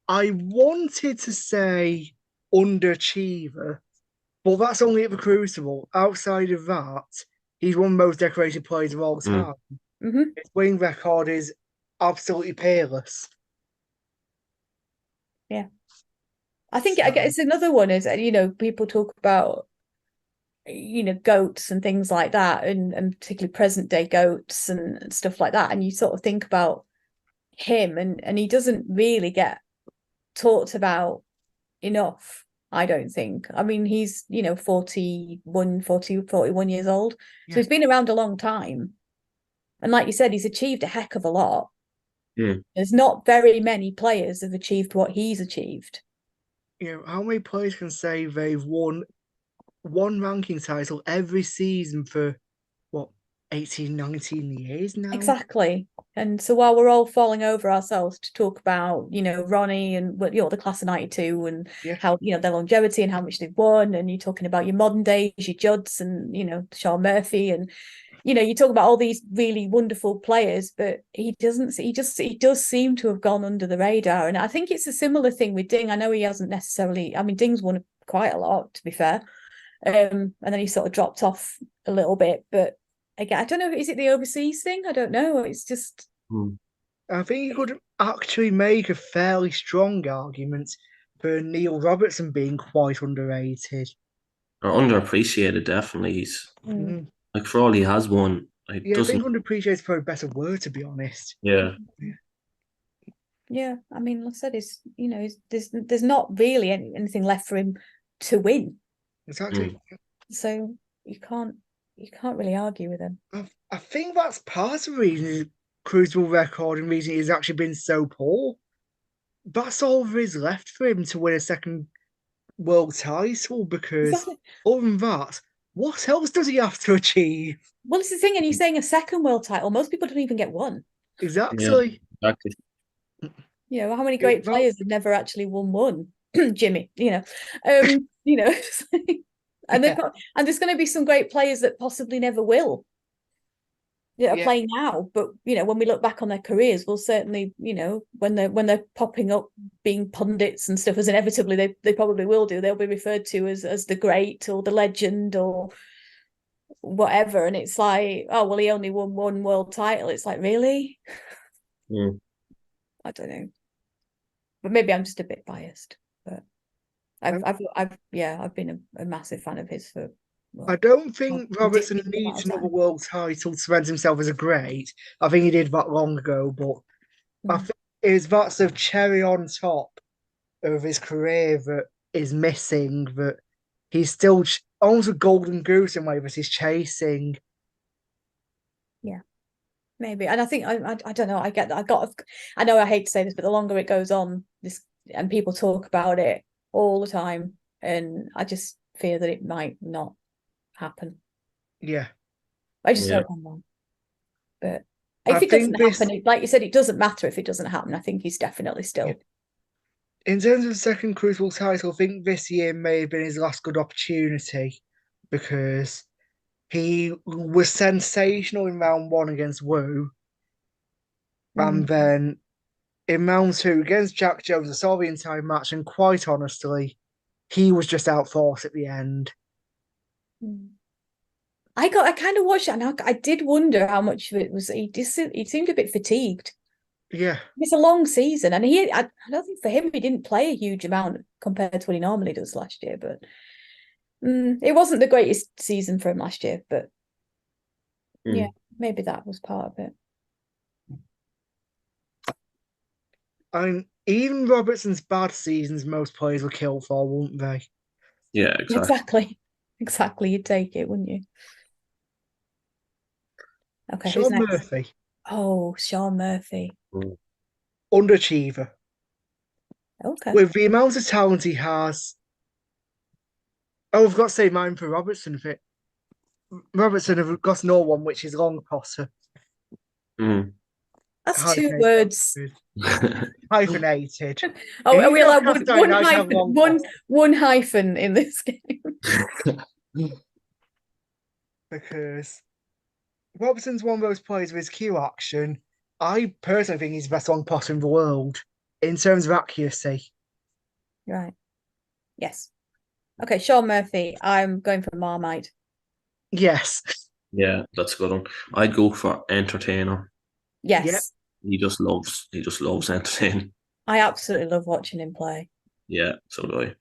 I wanted to say underachiever, but that's only at the Crucible. Outside of that, he's one of the most decorated players of all time. His winning record is absolutely peerless. Yeah. I think it's another one is, people talk about, goats and things like that, and particularly present day goats and stuff like that. And you sort of think about him and he doesn't really get talked about enough, I don't think. I mean, he's, 41 years old. So he's been around a long time. And like you said, he's achieved a heck of a lot. There's not very many players have achieved what he's achieved. How many players can say they've won one ranking title every season for, 18, 19 years now? Exactly. And so while we're all falling over ourselves to talk about, Ronnie and the class of 92 and how, their longevity and how much they've won, and you're talking about your modern days, your Judds and, Sean Murphy, and you talk about all these really wonderful players, but he does seem to have gone under the radar. And I think it's a similar thing with Ding. I know he hasn't necessarily, I mean, Ding's won quite a lot, to be fair. And then he sort of dropped off a little bit, but again, I don't know, is it the overseas thing? I don't know. It's just I think you could actually make a fairly strong argument for Neil Robertson being quite underrated. Or underappreciated, definitely. He's like, for all he has won, I think underappreciated is probably a better word, to be honest. Yeah. Yeah, I mean, like I said, there's not really anything left for him to win. Exactly. So you can't really argue with him. I think that's part of the reason his Crucible record and reason he's actually been so poor. That's all there is left for him to win a second world title, because other than that, what else does he have to achieve? Well, it's the thing, and you're saying a second world title. Most people don't even get one. Exactly. How many great players have never actually won one? Jimmy, and there's going to be some great players that possibly never will. Are playing now, but when we look back on their careers, we'll certainly, when they're popping up being pundits and stuff, as inevitably they probably will do, they'll be referred to as the great or the legend or whatever. And it's like, oh well, he only won one world title. It's like, really? I don't know, but maybe I'm just a bit biased. But I've been a massive fan of his for. I don't think Robertson needs another world title to cement himself as a great. I think he did that long ago, but I think that's the cherry on top of his career that is missing, that he's still almost a golden goose in a way that he's chasing. Yeah, maybe. And I think, I don't know, I know I hate to say this, but the longer it goes on, and people talk about it all the time, and I just fear that it might not happen. Yeah. I just hope I'm wrong. But if it doesn't happen, like you said, it doesn't matter if it doesn't happen. I think he's definitely still. Yeah. In terms of the second Crucible title, I think this year may have been his last good opportunity, because he was sensational in round one against Wu. And then in round two against Jack Jones, I saw the entire match, and quite honestly, he was just outforced at the end. I kind of watched it, and I did wonder how much of it was he seemed a bit fatigued. Yeah, it's a long season, and I don't think for him he didn't play a huge amount compared to what he normally does last year. But it wasn't the greatest season for him last year. But yeah, maybe that was part of it. And even Robertson's bad seasons, most players were killed for, wouldn't they? Yeah, exactly. Exactly. You'd take it, wouldn't you? Okay, who's Sean next? Murphy, Oh, Sean Murphy. Mm. underachiever. Okay. With the amount of talent he has, oh, I've got to say mine for Robertson. Robertson have got no one, which is long Potter. Mm. That's two Hyphenated. words. Hyphenated. Oh, are He's we not allowed cast one iron, I can have hyphen, long Potter. one hyphen in this game? Because Robertson's one of those players with his Q action. I personally think he's the best long Potter in the world in terms of accuracy. Right. Yes. Okay, Sean Murphy. I'm going for Marmite. Yes. Yeah, that's a good one. I'd go for entertainer. Yep. Yes. He just loves entertaining. I absolutely love watching him play. Yeah, so do I.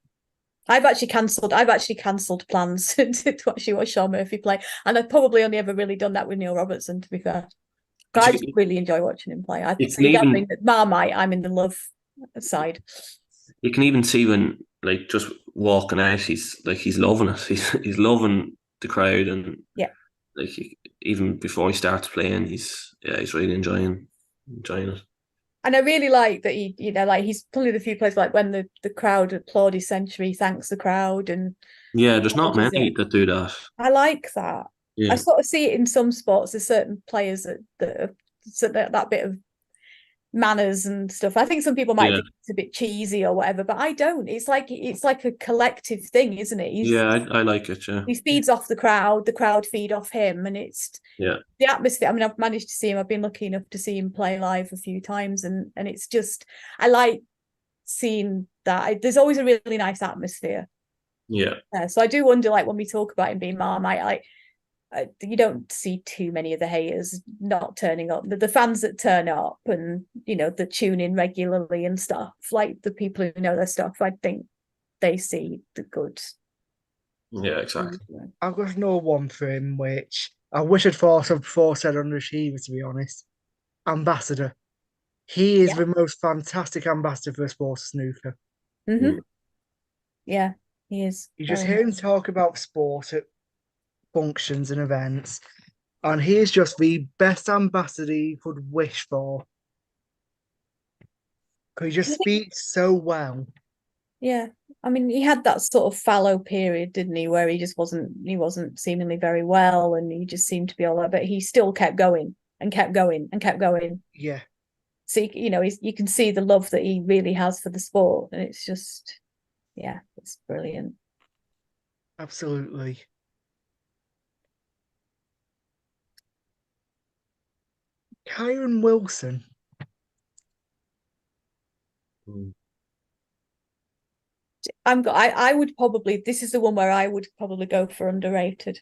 I've actually cancelled plans to actually watch Sean Murphy play. And I've probably only ever really done that with Neil Robertson, to be fair. But But I just really enjoy watching him play. you So can you got me even Marmite, I'm in the love side. you can even see when like just walking out, he's loving it. He's loving the crowd, and Yeah. like even before he starts playing, he's really enjoying it. And I really like that like he's probably the few players like when the crowd applaud his century, thanks the crowd and Yeah, there's not acknowledges many it. that do that. I like that. I Yeah, sort of see it in some sports. There's certain players that have so that bit of manners and stuff. I think some people might yeah, think it's a bit cheesy or whatever, but I don't. It's like a collective thing, isn't it? yeah. I like it. Yeah, He feeds off the crowd feed off him, and it's yeah, the atmosphere. I mean, I've managed to see him. I've been lucky enough to see him play live a few times, and it's just I like seeing that. There's always a really nice atmosphere. yeah, So I do wonder, like when we talk about him being Marmite, like you don't see too many of the haters not turning up. The fans that turn up and that tune in regularly and stuff, like the people who know their stuff, I think they see the good. yeah. Exactly. I've got no one for him, which I wish I'd thought of before said underachiever, to be honest. Ambassador. He is Yeah. the most fantastic ambassador for a sport of snooker. Mm-hmm. Yeah, he is. You just hear him talk about sport at functions and events, and he is just the best ambassador you could wish for. Because he just speaks so well. Yeah. I mean, he had that sort of fallow period, didn't he, where he wasn't seemingly very well and he just seemed to be all that, but he still kept going and kept going and kept going. Yeah, So you can see the love that he really has for the sport, and it's just, yeah, it's brilliant. absolutely. Kyron Wilson. Mm. I would probably, this is the one where I would probably go for underrated,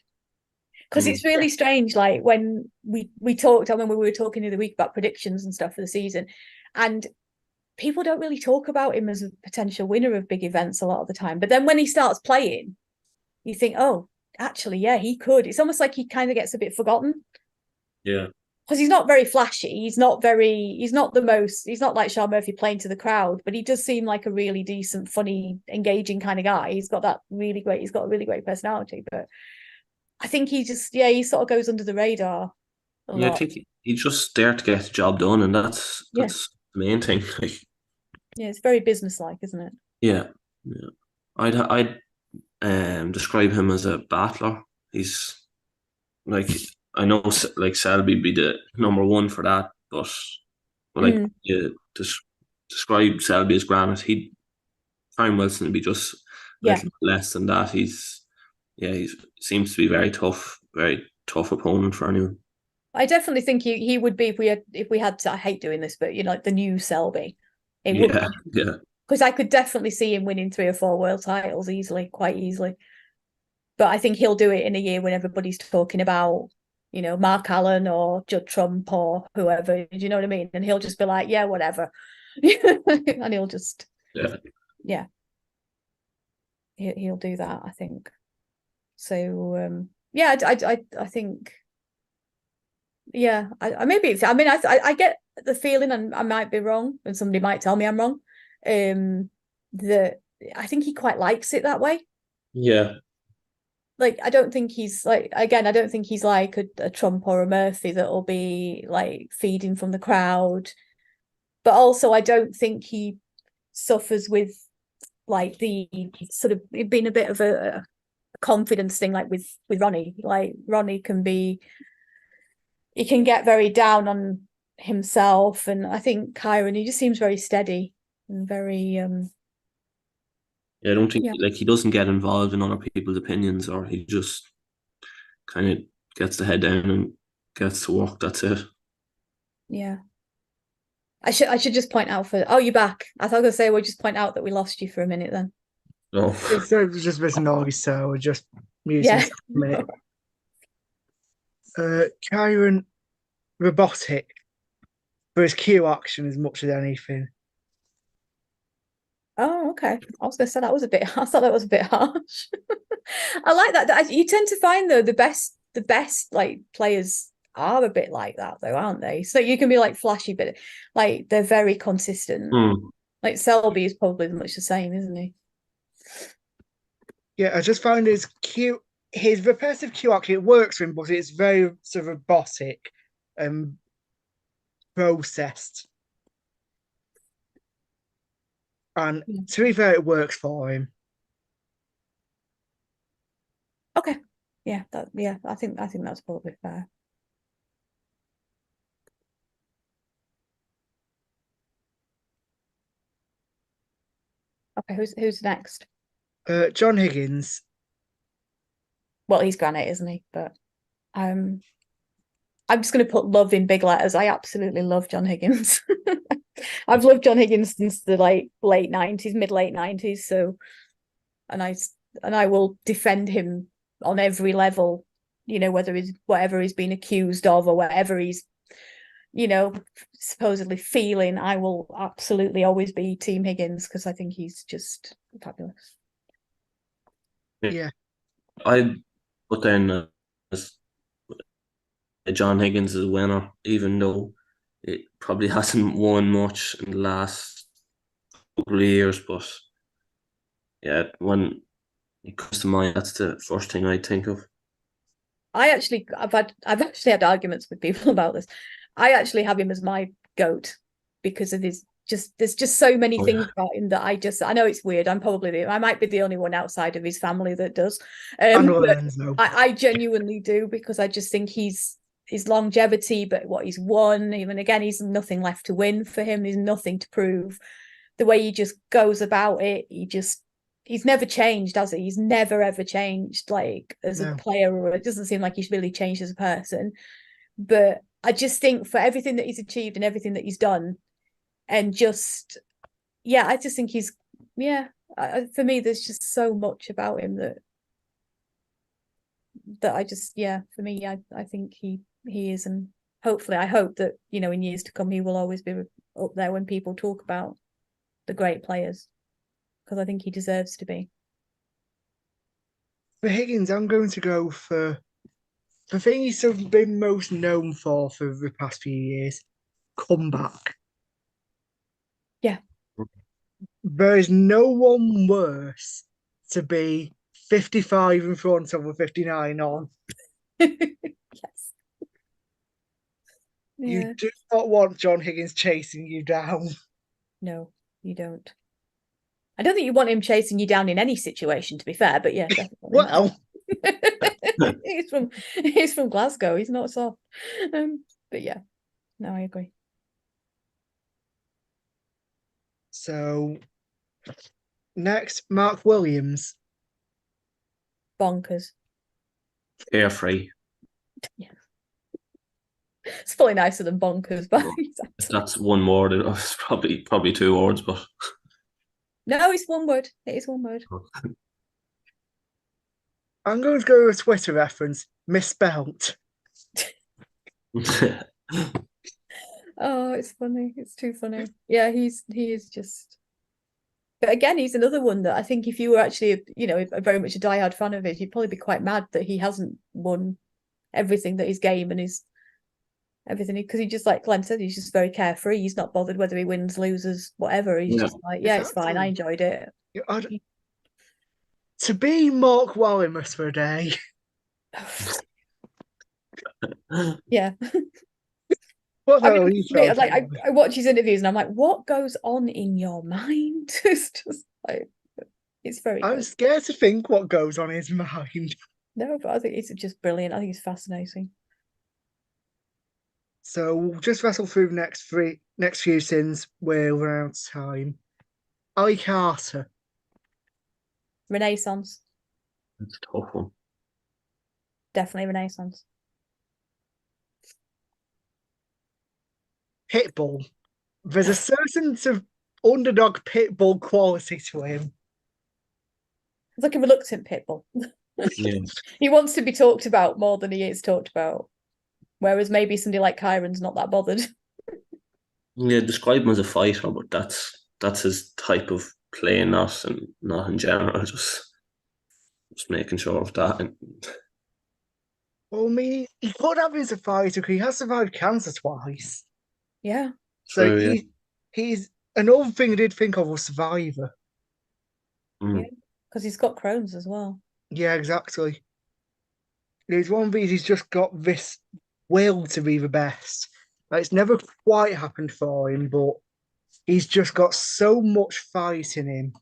because it's really strange. Like when we talked, I remember we were talking the other week about predictions and stuff for the season, and people don't really talk about him as a potential winner of big events a lot of the time. But then when he starts playing, you think, oh, actually, yeah, he could. It's almost like he kind of gets a bit forgotten. Yeah, Because he's not very flashy. He's not like Sean Murphy playing to the crowd, but he does seem like a really decent, funny, engaging kind of guy. He's got a really great personality. But I think he sort of goes under the radar a yeah. I lot. think he's just there to get the job done, and that's Yeah. the main thing. Like, Yeah, it's very businesslike, isn't it? yeah, yeah. I'd describe him as a battler. He's like I know like Selby be the number one for that, but like you describe Selby as granite. Karen Wilson would be just a Yeah. little bit less than that. He seems to be very tough opponent for anyone. I definitely think he would be if we had to, I hate doing this, but like the new Selby. It would Yeah, yeah, because I could definitely see him winning 3 or 4 world titles easily, quite easily. But I think he'll do it in a year when everybody's talking about, Mark Allen or Judd Trump or whoever. Do you know what I mean? And he'll just be like, yeah, whatever. And he'll just, yeah. yeah, he'll do that, I think. So, yeah, I think yeah, I maybe it's. I mean, I get the feeling, and I might be wrong, and somebody might tell me I'm wrong. That I think he quite likes it that way. Yeah. Like, I don't think he's like, again, I don't think he's like a Trump or a Murphy that'll be like feeding from the crowd. But also, I don't think he suffers with like the sort of it being a bit of a confidence thing, like with Ronnie. Like Ronnie can be, he can get very down on himself, and I think Kyron, he just seems very steady and very Yeah, I don't think yeah, like he doesn't get involved in other people's opinions, or he just kind of gets the head down and gets to work. That's it. yeah. I should just point out for, oh, you're back. I thought I was gonna say we'll just point out that we lost you for a minute then. No. So it was just a bit of noise, so we'll just mute Yeah. him for a minute. Kyron robotic for his Q action as much as anything. Oh, okay. I was gonna say that was a bit. I thought that was a bit harsh. I like that. You tend to find though the best like players are a bit like that though, aren't they? So you can be like flashy, but like they're very consistent. Hmm. Like Selby is probably much the same, isn't he? Yeah, I just found his repetitive Q action, it works for him, but it's very sort of robotic and processed. And to be fair, it works for him. Okay. Yeah, I think that's probably fair. Okay, who's next? John Higgins. Well, he's granite, isn't he? But I'm just going to put love in big letters. I absolutely love John Higgins. I've loved John Higgins since the like late 90s, mid late 90s. So, and I will defend him on every level. You know, whether he's whatever he's been accused of or whatever he's, you know, supposedly feeling. I will absolutely always be Team Higgins because I think he's just fabulous. Yeah. I put down as John Higgins as a winner, even though it probably hasn't won much in the last couple of years. But yeah, when it comes to mind, that's the first thing I think of. I've actually had arguments with people about this. I actually have him as my goat because of his there's just so many Oh, things yeah. about him that I know it's weird. I might be the only one outside of his family that does. And But Lorenzo. I genuinely do because I just think his longevity, but what he's won, even again, he's nothing left to win for him. There's nothing to prove. The way he just goes about it, he's never changed, has he? He's never ever changed like as a player, or it doesn't seem like he's really changed as a person. But I just think for everything that he's achieved and everything that he's done, and just I just think he's for me, there's just so much about him that I just for me, I think he is, and hopefully, I hope that in years to come, he will always be up there when people talk about the great players because I think he deserves to be. For Higgins, I'm going to go for the thing he's sort of been most known for the past few years, comeback. Yeah. There is no one worse to be 55 in front of a 59 on. Yes. You do not want John Higgins chasing you down. No, you don't. I don't think you want him chasing you down in any situation, to be fair, but yeah, definitely. Well, he's from Glasgow. He's not soft. But yeah, no, I agree. So next, Mark Williams. Bonkers. Carefree. Yeah. It's probably nicer than bonkers, but that's one word. It's probably two words, but no, it's one word. It is one word. I'm going to go with a Twitter reference, misspelt. Oh, it's funny. It's too funny. Yeah, he is just. But again, he's another one that I think if you were actually, very much a diehard fan of it, you'd probably be quite mad that he hasn't won everything that his game and his everything, because he just, like Glenn said, he's just very carefree. He's not bothered whether he wins, loses, whatever. He's Yeah. just like, yeah, it's fine. I enjoyed it. To be Mark Wallimus for a day. Yeah. What I the hell are mean, you for me, trying like to do? I watch his interviews and I'm like, what goes on in your mind? It's just like, it's very I'm good. scared to think what goes on in his mind. No, but I think it's just brilliant. I think it's fascinating. So we'll just wrestle through the next few sins. We're run out of time. Ali Carter. Renaissance. It's a tough one. Definitely Renaissance. Pitbull. There's a certain sort of underdog Pitbull quality to him. It's like a reluctant Pitbull. Yeah. He wants to be talked about more than he is talked about. Whereas maybe somebody like Kyron's not that bothered. Yeah, describe him as a fighter, but that's his type of play, not in general. Just making sure of that. And Well, I mean, he could have been a fighter because he has survived cancer twice. Yeah. So true, yeah. he's another thing I did think of was Survivor. Yeah. Because he's got Crohn's as well. Yeah, exactly. There's one of these, he's just got this will to be the best. Like, it's never quite happened for him, but he's just got so much fight in him.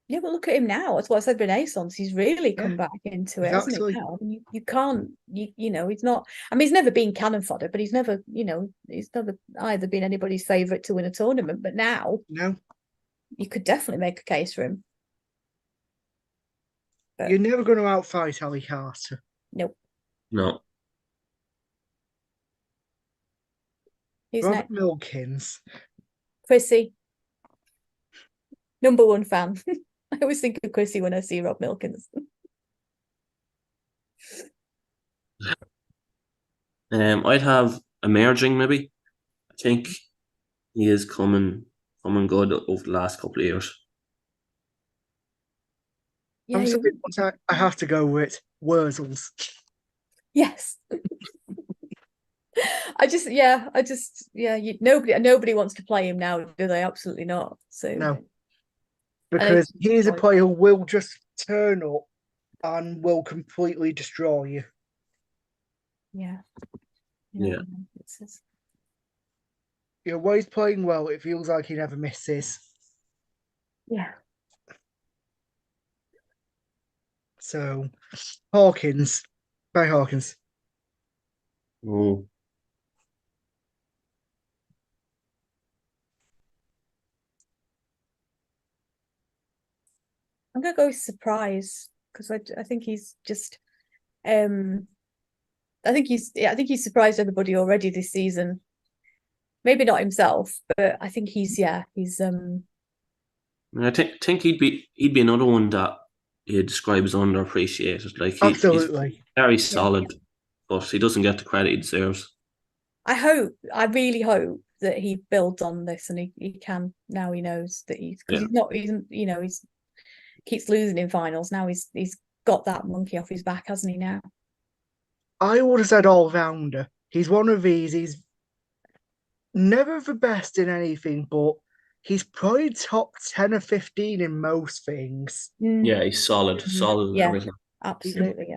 Yeah, but look at him now. That's what I said, Renaissance. He's really come back into it, hasn't he? Exactly. Now, you can't, he's not. I mean, he's never been cannon fodder, but he's never either been anybody's favourite to win a tournament. But now, No, you could definitely make a case for him. But you're never going to outfight Ali Carter. nope. No. Who's Robert next? Milkins. Chrissy. Number one fan. I always think of Chrissy when I see Rob Milkins. I'd have emerging maybe. I think he is coming good over the last couple of years. Yeah, I'm sorry, I have to go with Wurzels. yes. Nobody wants to play him now, do they? Absolutely not. So No, because he's a player who will just turn up and will completely destroy you. Yeah. Yeah. When he's playing well, it feels like he never misses. Yeah. So, Hawkins. By Hawkins. Oh. I'm gonna go with surprise because I think he's just I think he's surprised everybody already this season. Maybe not himself, but I think he's I think he'd be another one that he describes underappreciated. Like Absolutely. He's very solid, but he doesn't get the credit he deserves. I really hope that he builds on this and he can now. He knows that he's keeps losing in finals. Now he's got that monkey off his back, hasn't he now? I would have said all-rounder. He's one of these, he's never the best in anything, but he's probably top 10 or 15 in most things. Yeah, he's solid. Solid in everything. Absolutely,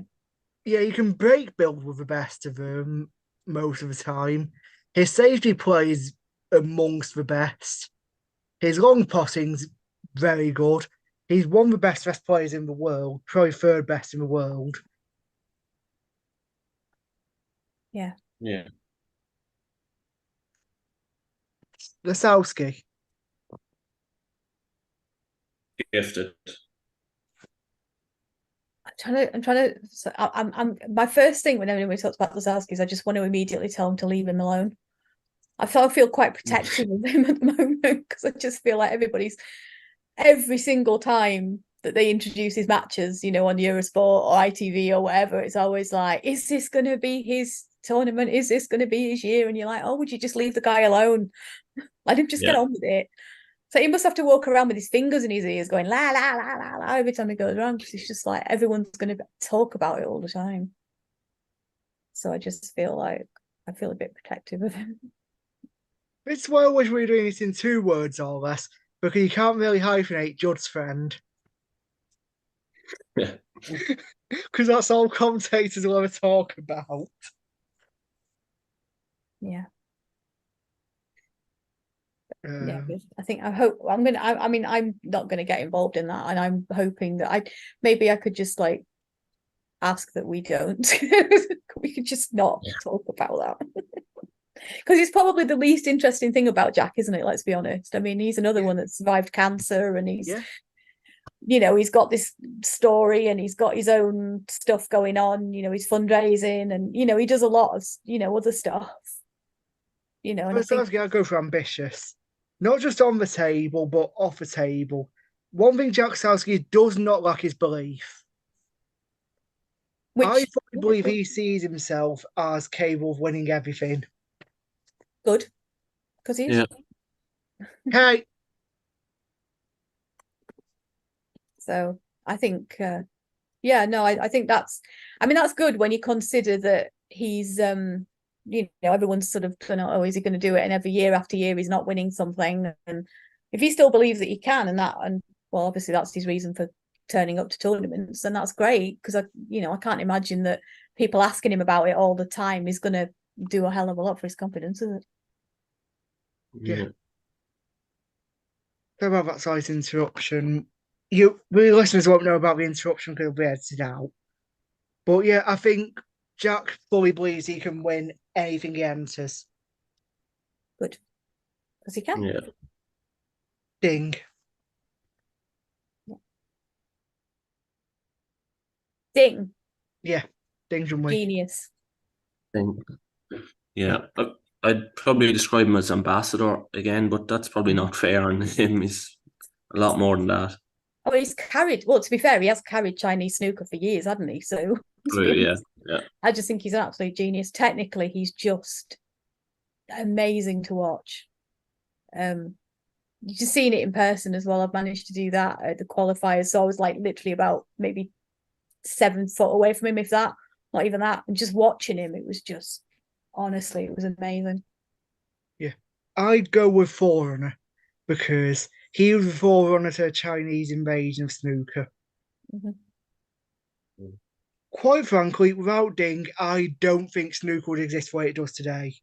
yeah, you can break build with the best of them most of the time. His safety play is amongst the best. His long potting's very good. He's one of the best players in the world, probably third best in the world. Yeah. Yeah. Lasowski. Gifted. I'm my first thing when anybody talks about Lasowski is I just want to immediately tell him to leave him alone. I feel quite protective of him at the moment because I just feel like every single time that they introduce his matches, on Eurosport or ITV or whatever, it's always like, is this going to be his tournament? Is this going to be his year? And you're like, oh, would you just leave the guy alone? Let him just get on with it. So he must have to walk around with his fingers in his ears going la la la la la every time he goes around because it's just like everyone's going to talk about it all the time. So I just feel like I feel a bit protective of him. It's why I wish we were doing it in 2 words or less, because you can't really hyphenate Judd's friend. Yeah. Because that's all commentators will ever talk about. Yeah. Yeah, Um, I mean, I'm not gonna get involved in that, and I'm hoping that maybe I could just like ask that we don't. We could just not talk about that. Because it's probably the least interesting thing about Jack, isn't it? Let's be honest. I mean, he's another one that survived cancer, and he's, he's got this story, and he's got his own stuff going on. He's fundraising, and he does a lot of other stuff. And I think I'll go for ambitious. Not just on the table, but off the table. One thing Jack Southgate does not lack his belief. I fully believe he sees himself as capable of winning everything. Good, because he's Hey. So I think, I think that's good when you consider that he's, everyone's sort of, oh, is he going to do it? And every year after year, he's not winning something. And if he still believes that he can, and well, obviously that's his reason for turning up to tournaments, then that's great. Because I can't imagine that people asking him about it all the time is going to do a hell of a lot for his confidence, is it? Yeah. Sorry about that slight interruption. The listeners won't know about the interruption because it'll be edited out. But yeah, I think Jack fully believes he can win anything he enters. Good. Because he can. Yeah. Ding. Ding. Yeah. Ding from Genius. Yeah. I'd probably describe him as ambassador again, but that's probably not fair on him. He's a lot more than that. Oh, to be fair, he has carried Chinese snooker for years, hasn't he? So, Yeah. I just think he's an absolute genius. Technically, he's just amazing to watch. You've just seen it in person as well. I've managed to do that at the qualifiers. So I was like literally about maybe 7 foot away from him, if that, not even that. And just watching him, it was just, honestly, it was amazing. Yeah. I'd go with Forerunner because he was the forerunner to the Chinese invasion of snooker. Mm-hmm. Quite frankly, without Ding, I don't think snooker would exist the way it does today.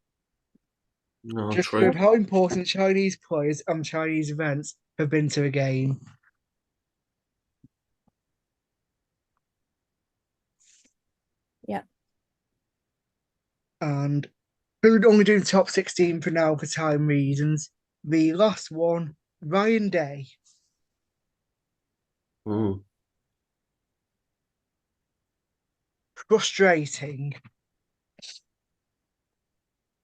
No, Just true. with how important Chinese players and Chinese events have been to the game. Yeah. And we're only doing top 16 for now for time reasons. The last one, Ryan Day. Frustrating.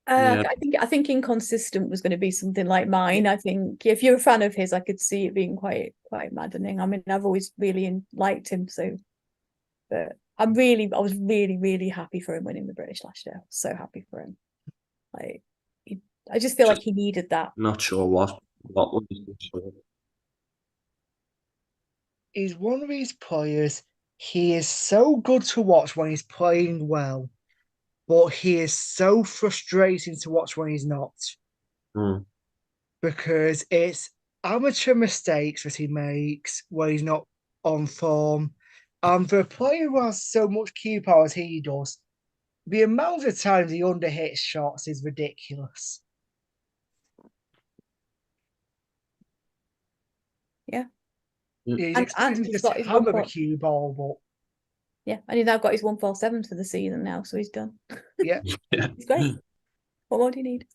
I think inconsistent was going to be something like mine. I think if you're a fan of his, I could see it being quite maddening. I mean, I've always really liked him, but I was really, really happy for him winning the British last year. I was so happy for him. I just feel like he needed that. Not sure what was He's one of these players. He is so good to watch when he's playing well, but he is so frustrating to watch when he's not. Because it's amateur mistakes that he makes where he's not on form. And for a player who has so much cue power as he does, the amount of times he underhits shots is ridiculous. Yeah. He's and he's got his hammer the cue ball, but yeah, and he's now got his 147s for the season now, so he's done. Yeah. He's great. What more do you need?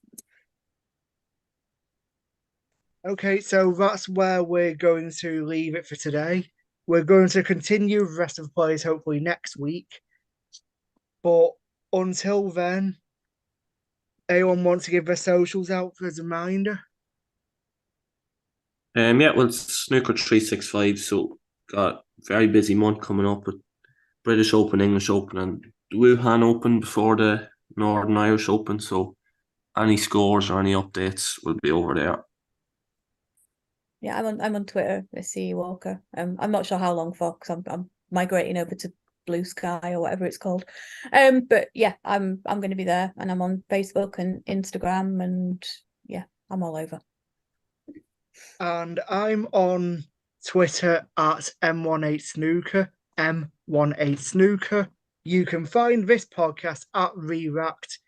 Okay, so that's where we're going to leave it for today. We're going to continue the rest of the plays hopefully next week. But until then, anyone want to give their socials out as a reminder? Well, it's Snooker 365, so got a very busy month coming up with British Open, English Open, and the Wuhan Open before the Northern Irish Open. So any scores or any updates will be over there. Yeah, I'm on Twitter, SC Walker. I'm not sure how long for because I'm migrating over to Blue Sky or whatever it's called. But yeah, I'm going to be there, and I'm on Facebook and Instagram, and yeah, I'm all over. And I'm on Twitter at M18Snooker, M18Snooker. You can find this podcast at ReRacked.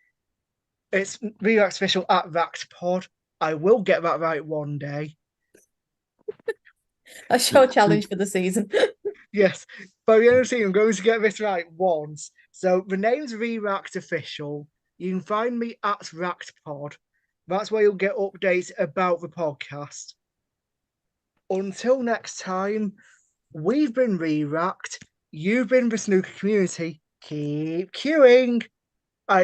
It's ReRacked official at Racked Pod. I will get that right one day. That's your challenge for the season. Yes, by the end of the season, I'm going to get this right once. So the name's ReRacked Official. You can find me at Racked Pod. That's where you'll get updates about the podcast. Until next time, we've been ReRacked. You've been the snooker community. Keep queuing.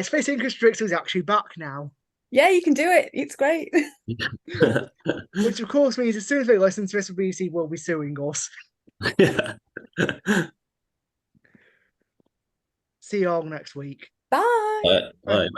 Space Constrictor is actually back now. Yeah, you can do it. It's great. Which, of course, means as soon as they listen to this, the BBC will be suing us. See you all next week. Bye. Bye.